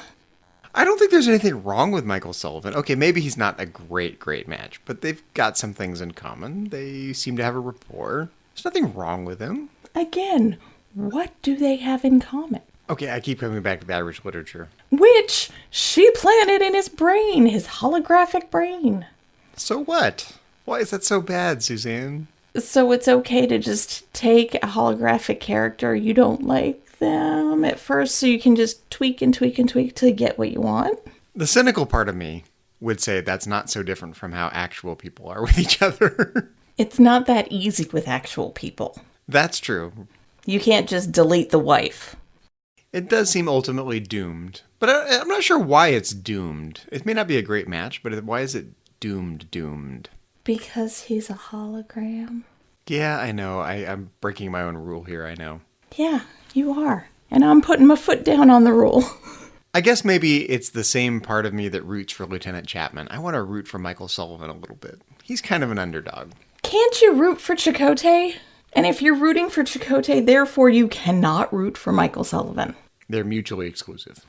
I don't think there's anything wrong with Michael Sullivan. Okay, maybe he's not a great match, but they've got some things in common. They seem to have a rapport. There's nothing wrong with him. Again, what do they have in common? Okay, I keep coming back to the Irish literature. Which she planted in his brain, his holographic brain. So what? Why is that so bad, Suzanne? So it's okay to just take a holographic character, you don't like them at first, so you can just tweak and tweak and tweak to get what you want? The cynical part of me would say that's not so different from how actual people are with each other. It's not that easy with actual people. That's true. You can't just delete the wife. It does seem ultimately doomed. But I'm not sure why it's doomed. It may not be a great match, but why is it doomed? Because he's a hologram. Yeah, I know. I'm breaking my own rule here, I know. Yeah, you are. And I'm putting my foot down on the rule. I guess maybe it's the same part of me that roots for Lieutenant Chapman. I want to root for Michael Sullivan a little bit. He's kind of an underdog. Can't you root for Chakotay? And if you're rooting for Chakotay, therefore you cannot root for Michael Sullivan. They're mutually exclusive.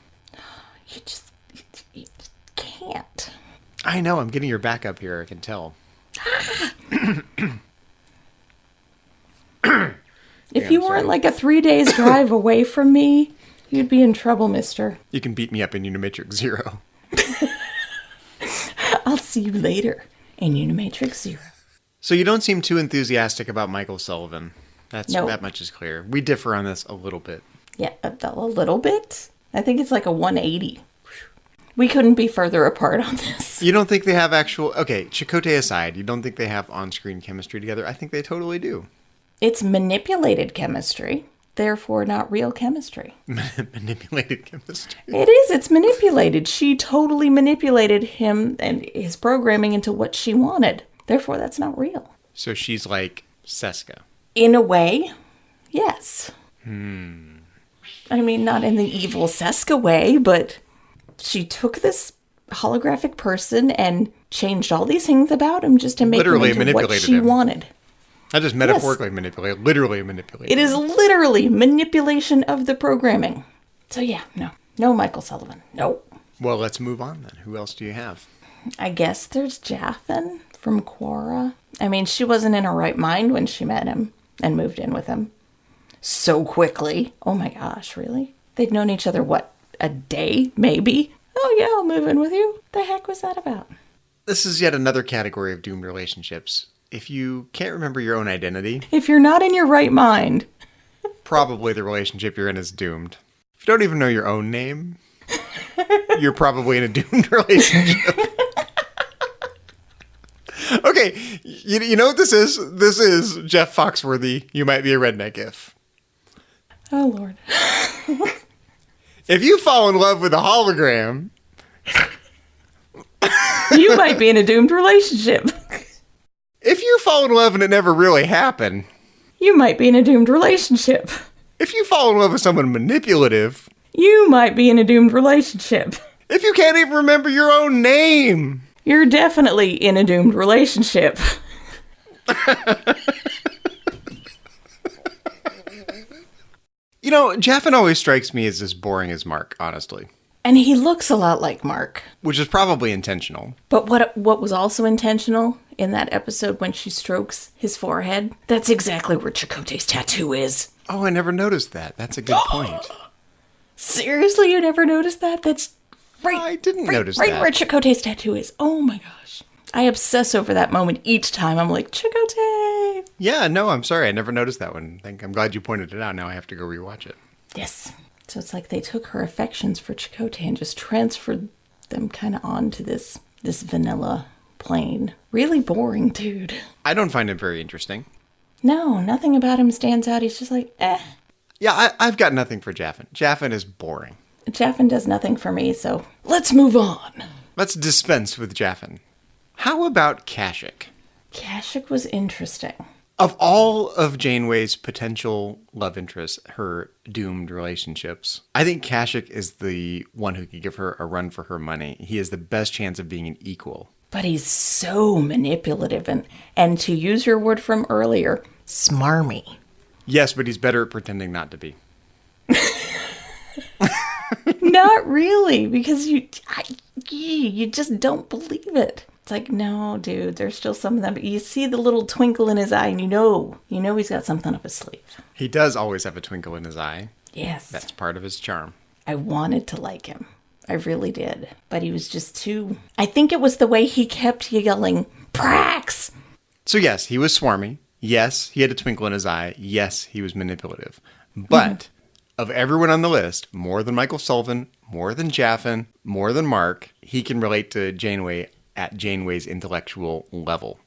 You just can't. I know. I'm getting your back up here. I can tell. If you weren't like a 3 days drive away from me, you'd be in trouble, mister. You can beat me up in Unimatrix Zero. I'll see you later in Unimatrix Zero. So you don't seem too enthusiastic about Michael Sullivan. Nope. That much is clear. We differ on this a little bit. Yeah, a little bit. I think it's like a 180. We couldn't be further apart on this. You don't think they have actual... Okay, Chakotay aside, you don't think they have on-screen chemistry together? I think they totally do. It's manipulated chemistry, therefore not real chemistry. Manipulated chemistry. It is. It's manipulated. She totally manipulated him and his programming into what she wanted. Therefore, that's not real. So she's like Seska. In a way, yes. I mean, not in the evil Seska way, but she took this holographic person and changed all these things about him just to make Literally him into what manipulated she him. wanted. Not just metaphorically manipulated, literally manipulated. It is literally manipulation of the programming. So yeah, no Michael Sullivan. No. Well, let's move on then. Who else do you have? I guess there's Jaffen from Quora. I mean, she wasn't in her right mind when she met him and moved in with him so quickly. Oh my gosh, really? They'd known each other, what, a day, maybe? Oh yeah, I'll move in with you. The heck was that about? This is yet another category of doomed relationships. If you can't remember your own identity, If you're not in your right mind. probably the relationship you're in is doomed. If you don't even know your own name, you're probably in a doomed relationship. Okay, you know what this is? This is Jeff Foxworthy, You Might Be a Redneck If. Oh Lord. If you fall in love with a hologram, You might be in a doomed relationship. if you fall in love and it never really happened, You might be in a doomed relationship. if you fall in love with someone manipulative, You might be in a doomed relationship. if you can't even remember your own name, You're definitely in a doomed relationship. You know, Jaffen always strikes me as boring as Mark, honestly. And he looks a lot like Mark. Which is probably intentional. But what was also intentional in that episode when she strokes his forehead? That's exactly where Chakotay's tattoo is. Oh, I never noticed that. That's a good point. Seriously, you never noticed that? That's right. I didn't notice right that. Where Chakotay's tattoo is. Oh my gosh. I obsess over that moment each time. I'm like, Chakotay. Yeah, no, I'm sorry. I never noticed that one. I'm glad you pointed it out. Now I have to go rewatch it. Yes. So it's like they took her affections for Chakotay and just transferred them kind of onto this vanilla plane. Really boring, dude. I don't find him very interesting. No, nothing about him stands out. He's just like, eh. Yeah, I've got nothing for Jaffen. Jaffen is boring. Jaffen does nothing for me, so let's move on. Let's dispense with Jaffen. How about Kashuk? Kashuk was interesting. Of all of Janeway's potential love interests, her doomed relationships, I think Kashuk is the one who could give her a run for her money. He has the best chance of being an equal. But he's so manipulative and to use your word from earlier, smarmy. Yes, but he's better at pretending not to be. Not really, because you just don't believe it. It's like, no, dude, there's still some of them. But you see the little twinkle in his eye and you know he's got something up his sleeve. He does always have a twinkle in his eye. Yes. That's part of his charm. I wanted to like him. I really did. But he was just too... I think it was the way he kept yelling, Prax! So yes, he was swarmy. Yes, he had a twinkle in his eye. Yes, he was manipulative. But of everyone on the list, more than Michael Sullivan, more than Jaffen, more than Mark, he can relate to Janeway at Janeway's intellectual level.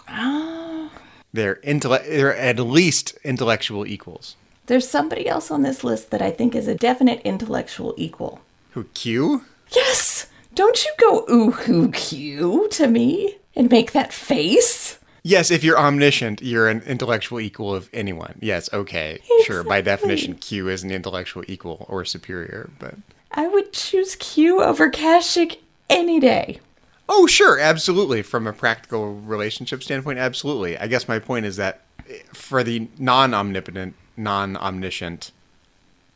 Oh. They're at least intellectual equals. There's somebody else on this list that I think is a definite intellectual equal. Who, Q? Yes! Don't you go ooh-hoo Q to me and make that face? Yes, if you're omniscient, you're an intellectual equal of anyone. Yes, okay, Exactly. Sure. By definition, Q is an intellectual equal or superior, but... I would choose Q over Kashuk any day. Oh, sure, absolutely. From a practical relationship standpoint, absolutely. I guess my point is that for the non-omnipotent, non-omniscient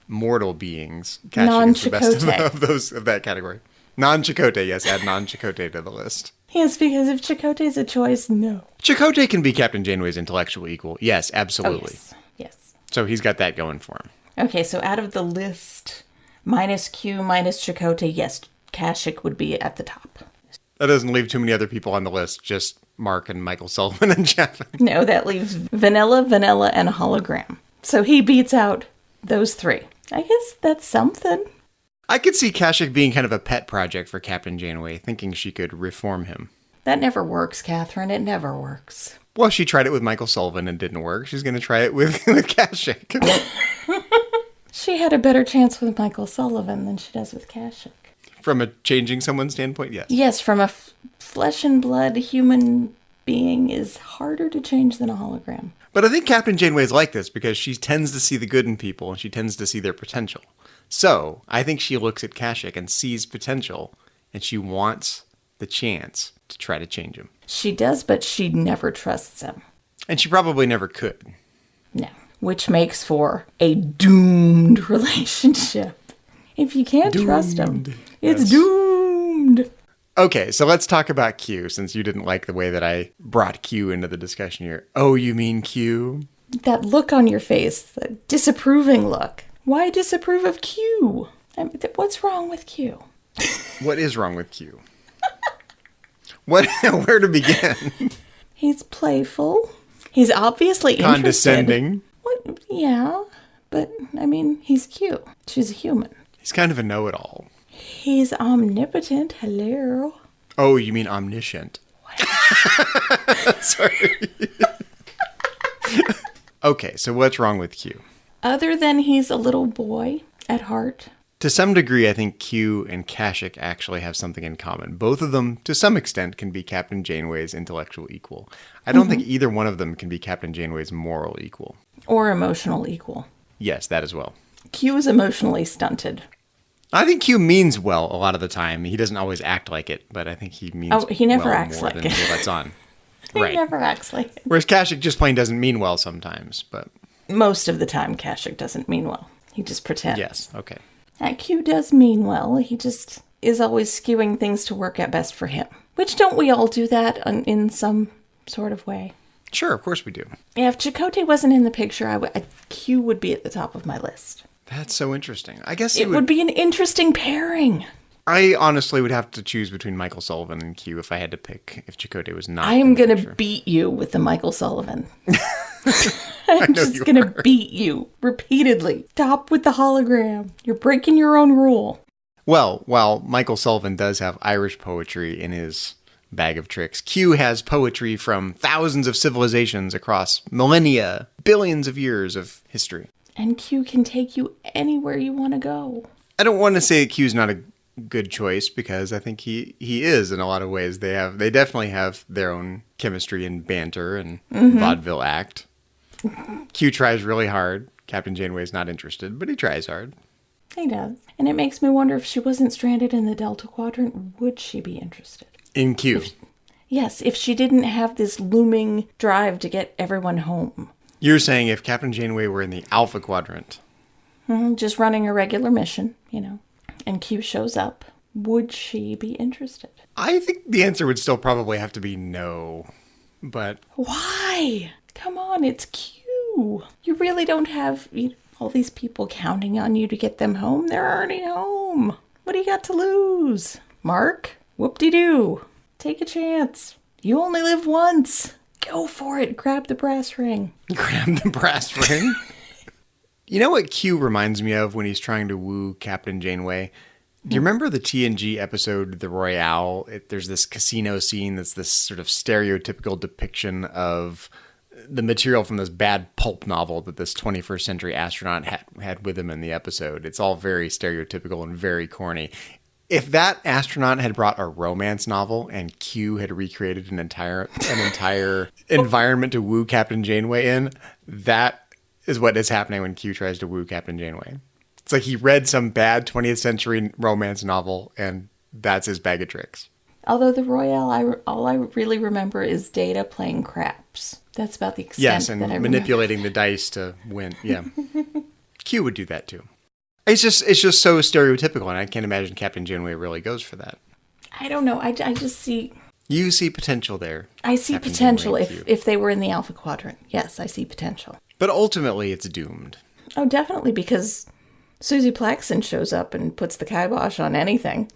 mortal beings, Kashuk is the best of that category. Non-Chakotay, yes, add non-Chakotay to the list. Yes, because if Chakotay's a choice, no. Chakotay can be Captain Janeway's intellectual equal. Yes, absolutely. Oh, yes. So he's got that going for him. Okay, so out of the list, minus Q, minus Chakotay, yes, Kashuk would be at the top. That doesn't leave too many other people on the list, just Mark and Michael Sullivan and Jaffen. No, that leaves Vanilla, and a Hologram. So he beats out those three. I guess that's something. I could see Kashuk being kind of a pet project for Captain Janeway, thinking she could reform him. That never works, Catherine. It never works. Well, she tried it with Michael Sullivan and didn't work. She's going to try it with Kashuk. She had a better chance with Michael Sullivan than she does with Kashuk. From a changing someone's standpoint, yes. Yes, from a flesh and blood human being is harder to change than a hologram. But I think Captain Janeway is like this because she tends to see the good in people and she tends to see their potential. So I think she looks at Kashuk and sees potential and she wants the chance to try to change him. She does, but she never trusts him. And she probably never could. No. Which makes for a doomed relationship. If you can't trust him, it's doomed. Okay, so let's talk about Q, since you didn't like the way that I brought Q into the discussion here. Oh, you mean Q? That look on your face, the disapproving look. Why disapprove of Q? I mean, what's wrong with Q? What is wrong with Q? Where to begin? He's playful. He's obviously condescending. What? Yeah, but I mean, he's cute. She's a human. He's kind of a know-it-all. He's omnipotent. Hello. Oh, you mean omniscient. Sorry. Okay, so what's wrong with Q? Other than he's a little boy at heart. To some degree, I think Q and Kashuk actually have something in common. Both of them, to some extent, can be Captain Janeway's intellectual equal. I don't think either one of them can be Captain Janeway's moral equal. Or emotional equal. Yes, that as well. Q is emotionally stunted. I think Q means well a lot of the time. He doesn't always act like it, but I think he means he never well acts more like than it. he lets on. He Right. never acts like it. Whereas Kashuk just plain doesn't mean well sometimes, but... Most of the time, Kashuk doesn't mean well. He just pretends. Yes, okay. And Q does mean well. He just is always skewing things to work out best for him. Which don't we all do that in some sort of way? Sure, of course we do. Yeah, if Chakotay wasn't in the picture, Q would be at the top of my list. That's so interesting. I guess it would be an interesting pairing. I honestly would have to choose between Michael Sullivan and Q if I had to pick if Chakotay was not. I am going to beat you with the Michael Sullivan. I'm just going to beat you repeatedly. Stop with the hologram. You're breaking your own rule. Well, while Michael Sullivan does have Irish poetry in his bag of tricks, Q has poetry from thousands of civilizations across millennia, billions of years of history. And Q can take you anywhere you want to go. I don't want to say Q's not a good choice because I think he is in a lot of ways. They definitely have their own chemistry and banter and vaudeville act. Q tries really hard. Captain Janeway is not interested, but he tries hard. He does. And it makes me wonder if she wasn't stranded in the Delta Quadrant, would she be interested? In Q? Yes, if she didn't have this looming drive to get everyone home. You're saying if Captain Janeway were in the Alpha Quadrant? Just running a regular mission, and Q shows up, would she be interested? I think the answer would still probably have to be no, but... Why? Come on, it's Q. You really don't have all these people counting on you to get them home. They're already home. What do you got to lose? Mark? Whoop-de-doo. Take a chance. You only live once. Go for it. Grab the brass ring. Grab the brass ring? You know what Q reminds me of when he's trying to woo Captain Janeway? Do you remember the TNG episode, The Royale? There's this casino scene that's this sort of stereotypical depiction of the material from this bad pulp novel that this 21st century astronaut had with him in the episode. It's all very stereotypical and very corny. If that astronaut had brought a romance novel and Q had recreated an entire environment to woo Captain Janeway in, that is what is happening when Q tries to woo Captain Janeway. It's like he read some bad 20th century romance novel and that's his bag of tricks. Although the Royale, all I really remember is Data playing craps. That's about the extent yes, and that I manipulating the dice to win. Yeah. Q would do that too. It's just so stereotypical, and I can't imagine Captain Janeway really goes for that. I don't know. I just see... You see potential there. I see Captain potential if they were in the Alpha Quadrant. Yes, I see potential. But ultimately, it's doomed. Oh, definitely, because Susie Plaxton shows up and puts the kibosh on anything.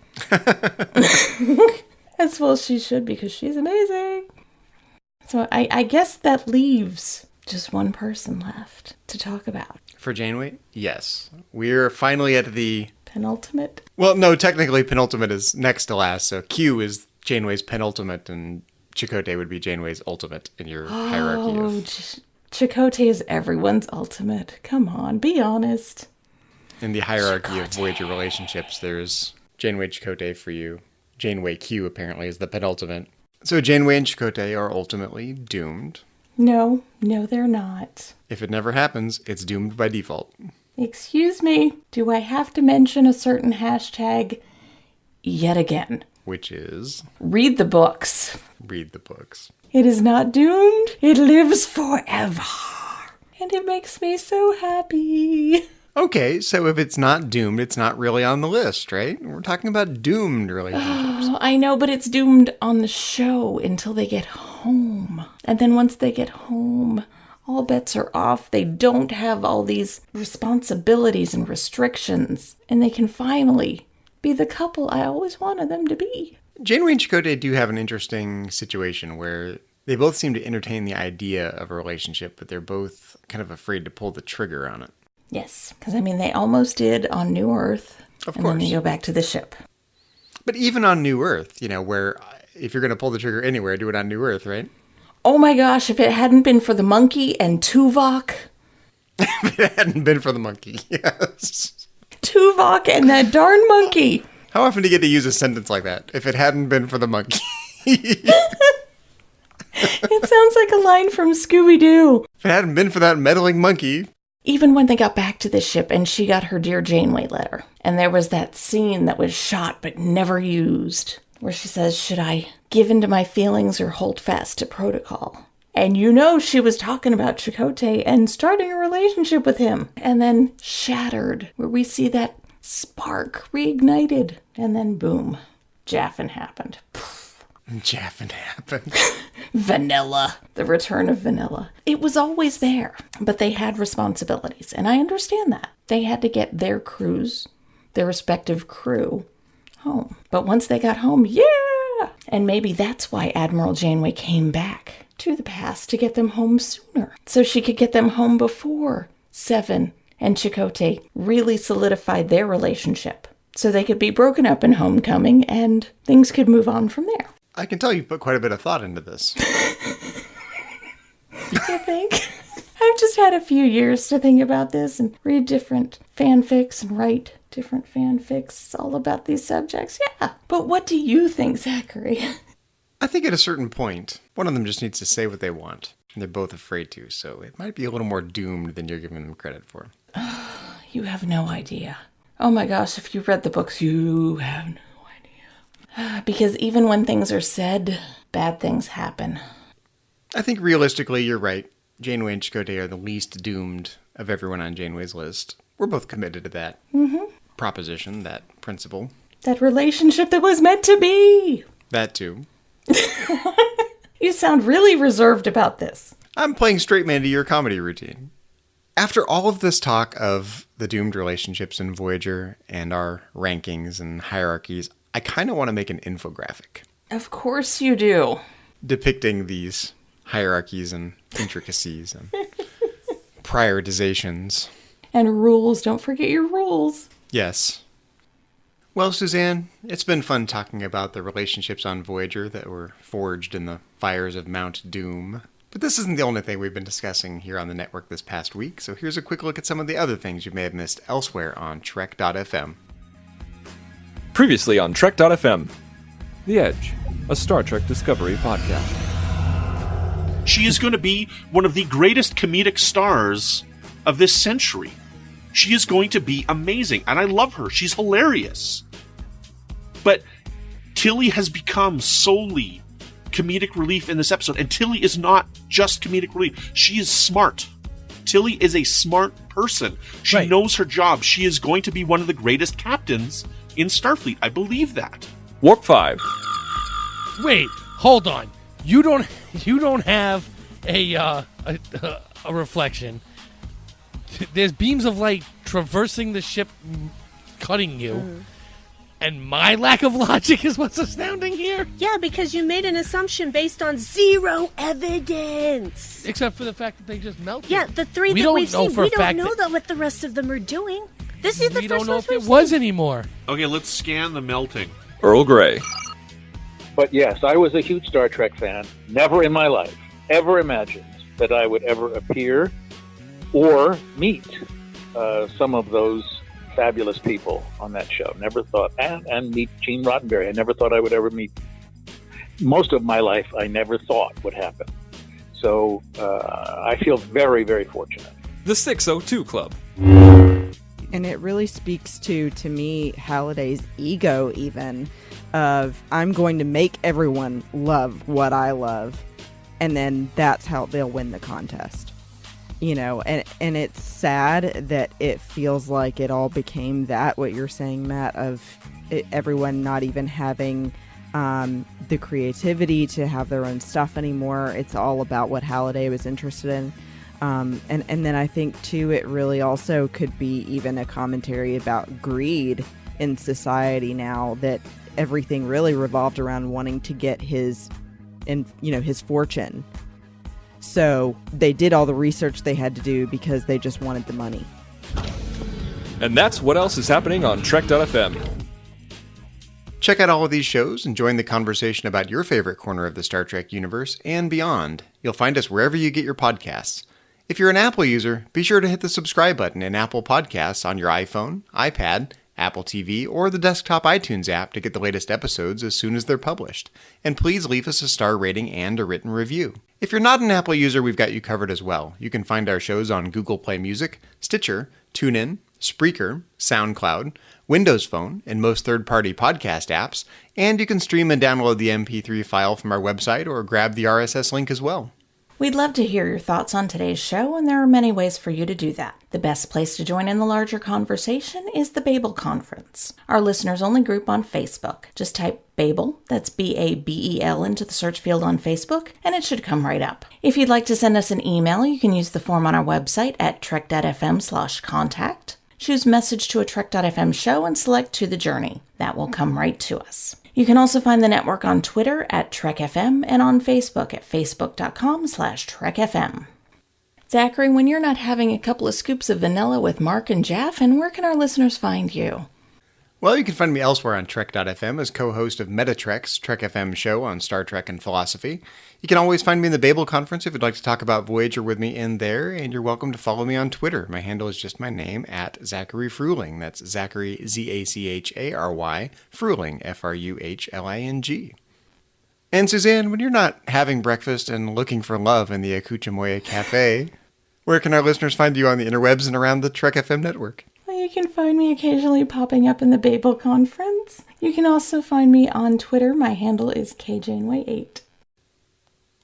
As well she should, because she's amazing. So I guess that leaves just one person left to talk about. For Janeway? Yes. We're finally at the... Penultimate? Well, no, technically penultimate is next to last, so Q is Janeway's penultimate, and Chakotay would be Janeway's ultimate in your hierarchy of... Chakotay is everyone's ultimate. Come on, be honest. In the hierarchy of Voyager relationships, there's Janeway Chakotay for you. Janeway Q, apparently, is the penultimate. So Janeway and Chakotay are ultimately doomed. No, they're not. If it never happens, it's doomed by default. Excuse me, do I have to mention a certain hashtag yet again? Which is? Read the books. Read the books. It is not doomed. It lives forever. And it makes me so happy. Okay, so if it's not doomed, it's not really on the list, right? We're talking about doomed relationships. Oh, I know, but it's doomed on the show until they get home. And then once they get home, all bets are off. They don't have all these responsibilities and restrictions. And they can finally be the couple I always wanted them to be. Janeway and Chakotay do have an interesting situation where they both seem to entertain the idea of a relationship, but they're both kind of afraid to pull the trigger on it. Yes, because they almost did on New Earth. Of course. And then they go back to the ship. But even on New Earth, where if you're going to pull the trigger anywhere, do it on New Earth, right? Oh my gosh, if it hadn't been for the monkey and Tuvok. If it hadn't been for the monkey, yes. Tuvok and that darn monkey. How often do you get to use a sentence like that? If it hadn't been for the monkey. It sounds like a line from Scooby-Doo. If it hadn't been for that meddling monkey. Even when they got back to the ship and she got her Dear Janeway letter, and there was that scene that was shot but never used, where she says, should I give in to my feelings or hold fast to protocol? And she was talking about Chakotay and starting a relationship with him. And then Shattered, where we see that spark reignited. And then boom, Jaffen happened. Jaffen happened. Vanilla. The return of vanilla. It was always there, but they had responsibilities, and I understand that. They had to get their crews, their respective crew, home. But once they got home, yeah! And maybe that's why Admiral Janeway came back to the past to get them home sooner, so she could get them home before Seven and Chakotay really solidified their relationship, so they could be broken up in Homecoming and things could move on from there. I can tell you put quite a bit of thought into this. You think? I've just had a few years to think about this and read different fanfics and write different fanfics all about these subjects. Yeah. But what do you think, Zachary? I think at a certain point, one of them just needs to say what they want. And they're both afraid to, so it might be a little more doomed than you're giving them credit for. You have no idea. Oh my gosh, if you read the books, you have no idea. Because even when things are said, bad things happen. I think realistically, you're right. Janeway and Chakotay are the least doomed of everyone on Janeway's list. We're both committed to that proposition, that principle. That relationship that was meant to be. That too. You sound really reserved about this. I'm playing straight man to your comedy routine. After all of this talk of the doomed relationships in Voyager and our rankings and hierarchies, I kind of want to make an infographic. Of course you do. Depicting these hierarchies and intricacies and prioritizations. And rules. Don't forget your rules. Yes. Well, Suzanne, it's been fun talking about the relationships on Voyager that were forged in the fires of Mount Doom. But this isn't the only thing we've been discussing here on the network this past week, so here's a quick look at some of the other things you may have missed elsewhere on Trek.fm. Previously on Trek.fm, The Edge, a Star Trek Discovery podcast. She is going to be one of the greatest comedic stars of this century. She is going to be amazing, and I love her. She's hilarious. But Tilly has become solely comedic relief in this episode, and Tilly is not just comedic relief. She is smart. Tilly is a smart person. She knows her job. She is going to be one of the greatest captains in Starfleet. I believe that. Warp 5. Wait, hold on. You don't have a reflection. There's beams of light traversing the ship, cutting you. And my lack of logic is what's astounding here? Yeah, because you made an assumption based on zero evidence. Except for the fact that they just melted. Yeah, the three that we've seen, we don't know what the rest of them are doing. This is the first one. We don't know if it was anymore. Okay, let's scan the melting. Earl Grey. But yes, I was a huge Star Trek fan. Never in my life ever imagined that I would ever appear or meet some of those fabulous people on that show. Never thought, and meet Gene Roddenberry. I never thought I would ever meet. Most of my life, I never thought would happen. So I feel very, very fortunate. The 602 Club. And it really speaks to me, Halliday's ego even, of I'm going to make everyone love what I love, and then that's how they'll win the contest. You know, and it's sad that it feels like it all became that, what you're saying, Matt, of everyone not even having the creativity to have their own stuff anymore. It's all about what Halliday was interested in. And then I think, too, it really also could be even a commentary about greed in society now, that everything really revolved around wanting to get his fortune. So they did all the research they had to do because they just wanted the money. And that's what else is happening on Trek.fm. Check out all of these shows and join the conversation about your favorite corner of the Star Trek universe and beyond. You'll find us wherever you get your podcasts. If you're an Apple user, be sure to hit the subscribe button in Apple Podcasts on your iPhone, iPad, Apple TV, or the desktop iTunes app to get the latest episodes as soon as they're published. And please leave us a star rating and a written review. If you're not an Apple user, we've got you covered as well. You can find our shows on Google Play Music, Stitcher, TuneIn, Spreaker, SoundCloud, Windows Phone, and most third-party podcast apps, and you can stream and download the MP3 file from our website or grab the RSS link as well. We'd love to hear your thoughts on today's show, and there are many ways for you to do that. The best place to join in the larger conversation is the Babel Conference, our listeners-only group on Facebook. Just type Babel, that's B-A-B-E-L, into the search field on Facebook, and it should come right up. If you'd like to send us an email, you can use the form on our website at trek.fm/contact. Choose Message to a Trek.fm show and select To the Journey. That will come right to us. You can also find the network on Twitter at TrekFM and on Facebook at facebook.com/TrekFM. Zachary, when you're not having a couple of scoops of vanilla with Mark and Jaffen, where can our listeners find you? Well, you can find me elsewhere on Trek.fm as co-host of Metatrek's Trek FM show on Star Trek and philosophy. You can always find me in the Babel Conference if you'd like to talk about Voyager with me in there, and you're welcome to follow me on Twitter. My handle is just my name, at Zachary Fruhling. That's Zachary, Z-A-C-H-A-R-Y, Fruhling, F-R-U-H-L-I-N-G. And Suzanne, when you're not having breakfast and looking for love in the Akoochimoya Cafe, where can our listeners find you on the interwebs and around the Trek FM network? You can find me occasionally popping up in the Babel Conference. You can also find me on Twitter. My handle is KJaneway8.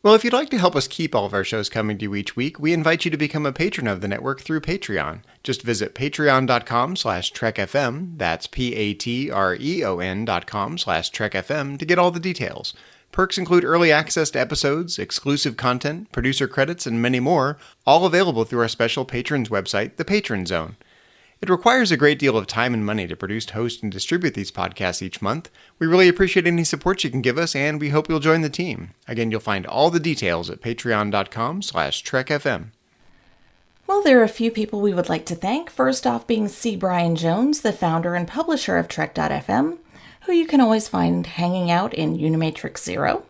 Well, if you'd like to help us keep all of our shows coming to you each week, we invite you to become a patron of the network through Patreon. Just visit patreon.com/trekfm, that's patreon.com/trekfm, to get all the details. Perks include early access to episodes, exclusive content, producer credits, and many more, all available through our special patrons website, the Patron Zone. It requires a great deal of time and money to produce, host, and distribute these podcasts each month. We really appreciate any support you can give us, and we hope you'll join the team. Again, you'll find all the details at patreon.com/trekfm. Well, there are a few people we would like to thank. First off being C. Brian Jones, the founder and publisher of Trek.fm, who you can always find hanging out in Unimatrix Zero.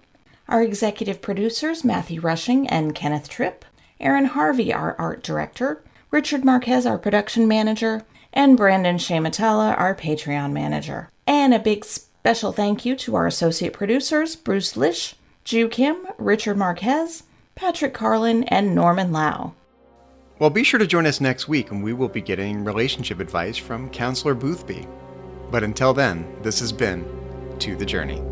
Our executive producers, Matthew Rushing and Kenneth Tripp. Aaron Harvey, our art director. Richard Marquez, our production manager, and Brandon Shamatala, our Patreon manager. And a big special thank you to our associate producers, Bruce Lish, Ju Kim, Richard Marquez, Patrick Carlin, and Norman Lau. Well, be sure to join us next week when we will be getting relationship advice from Counselor Boothby. But until then, this has been To the Journey.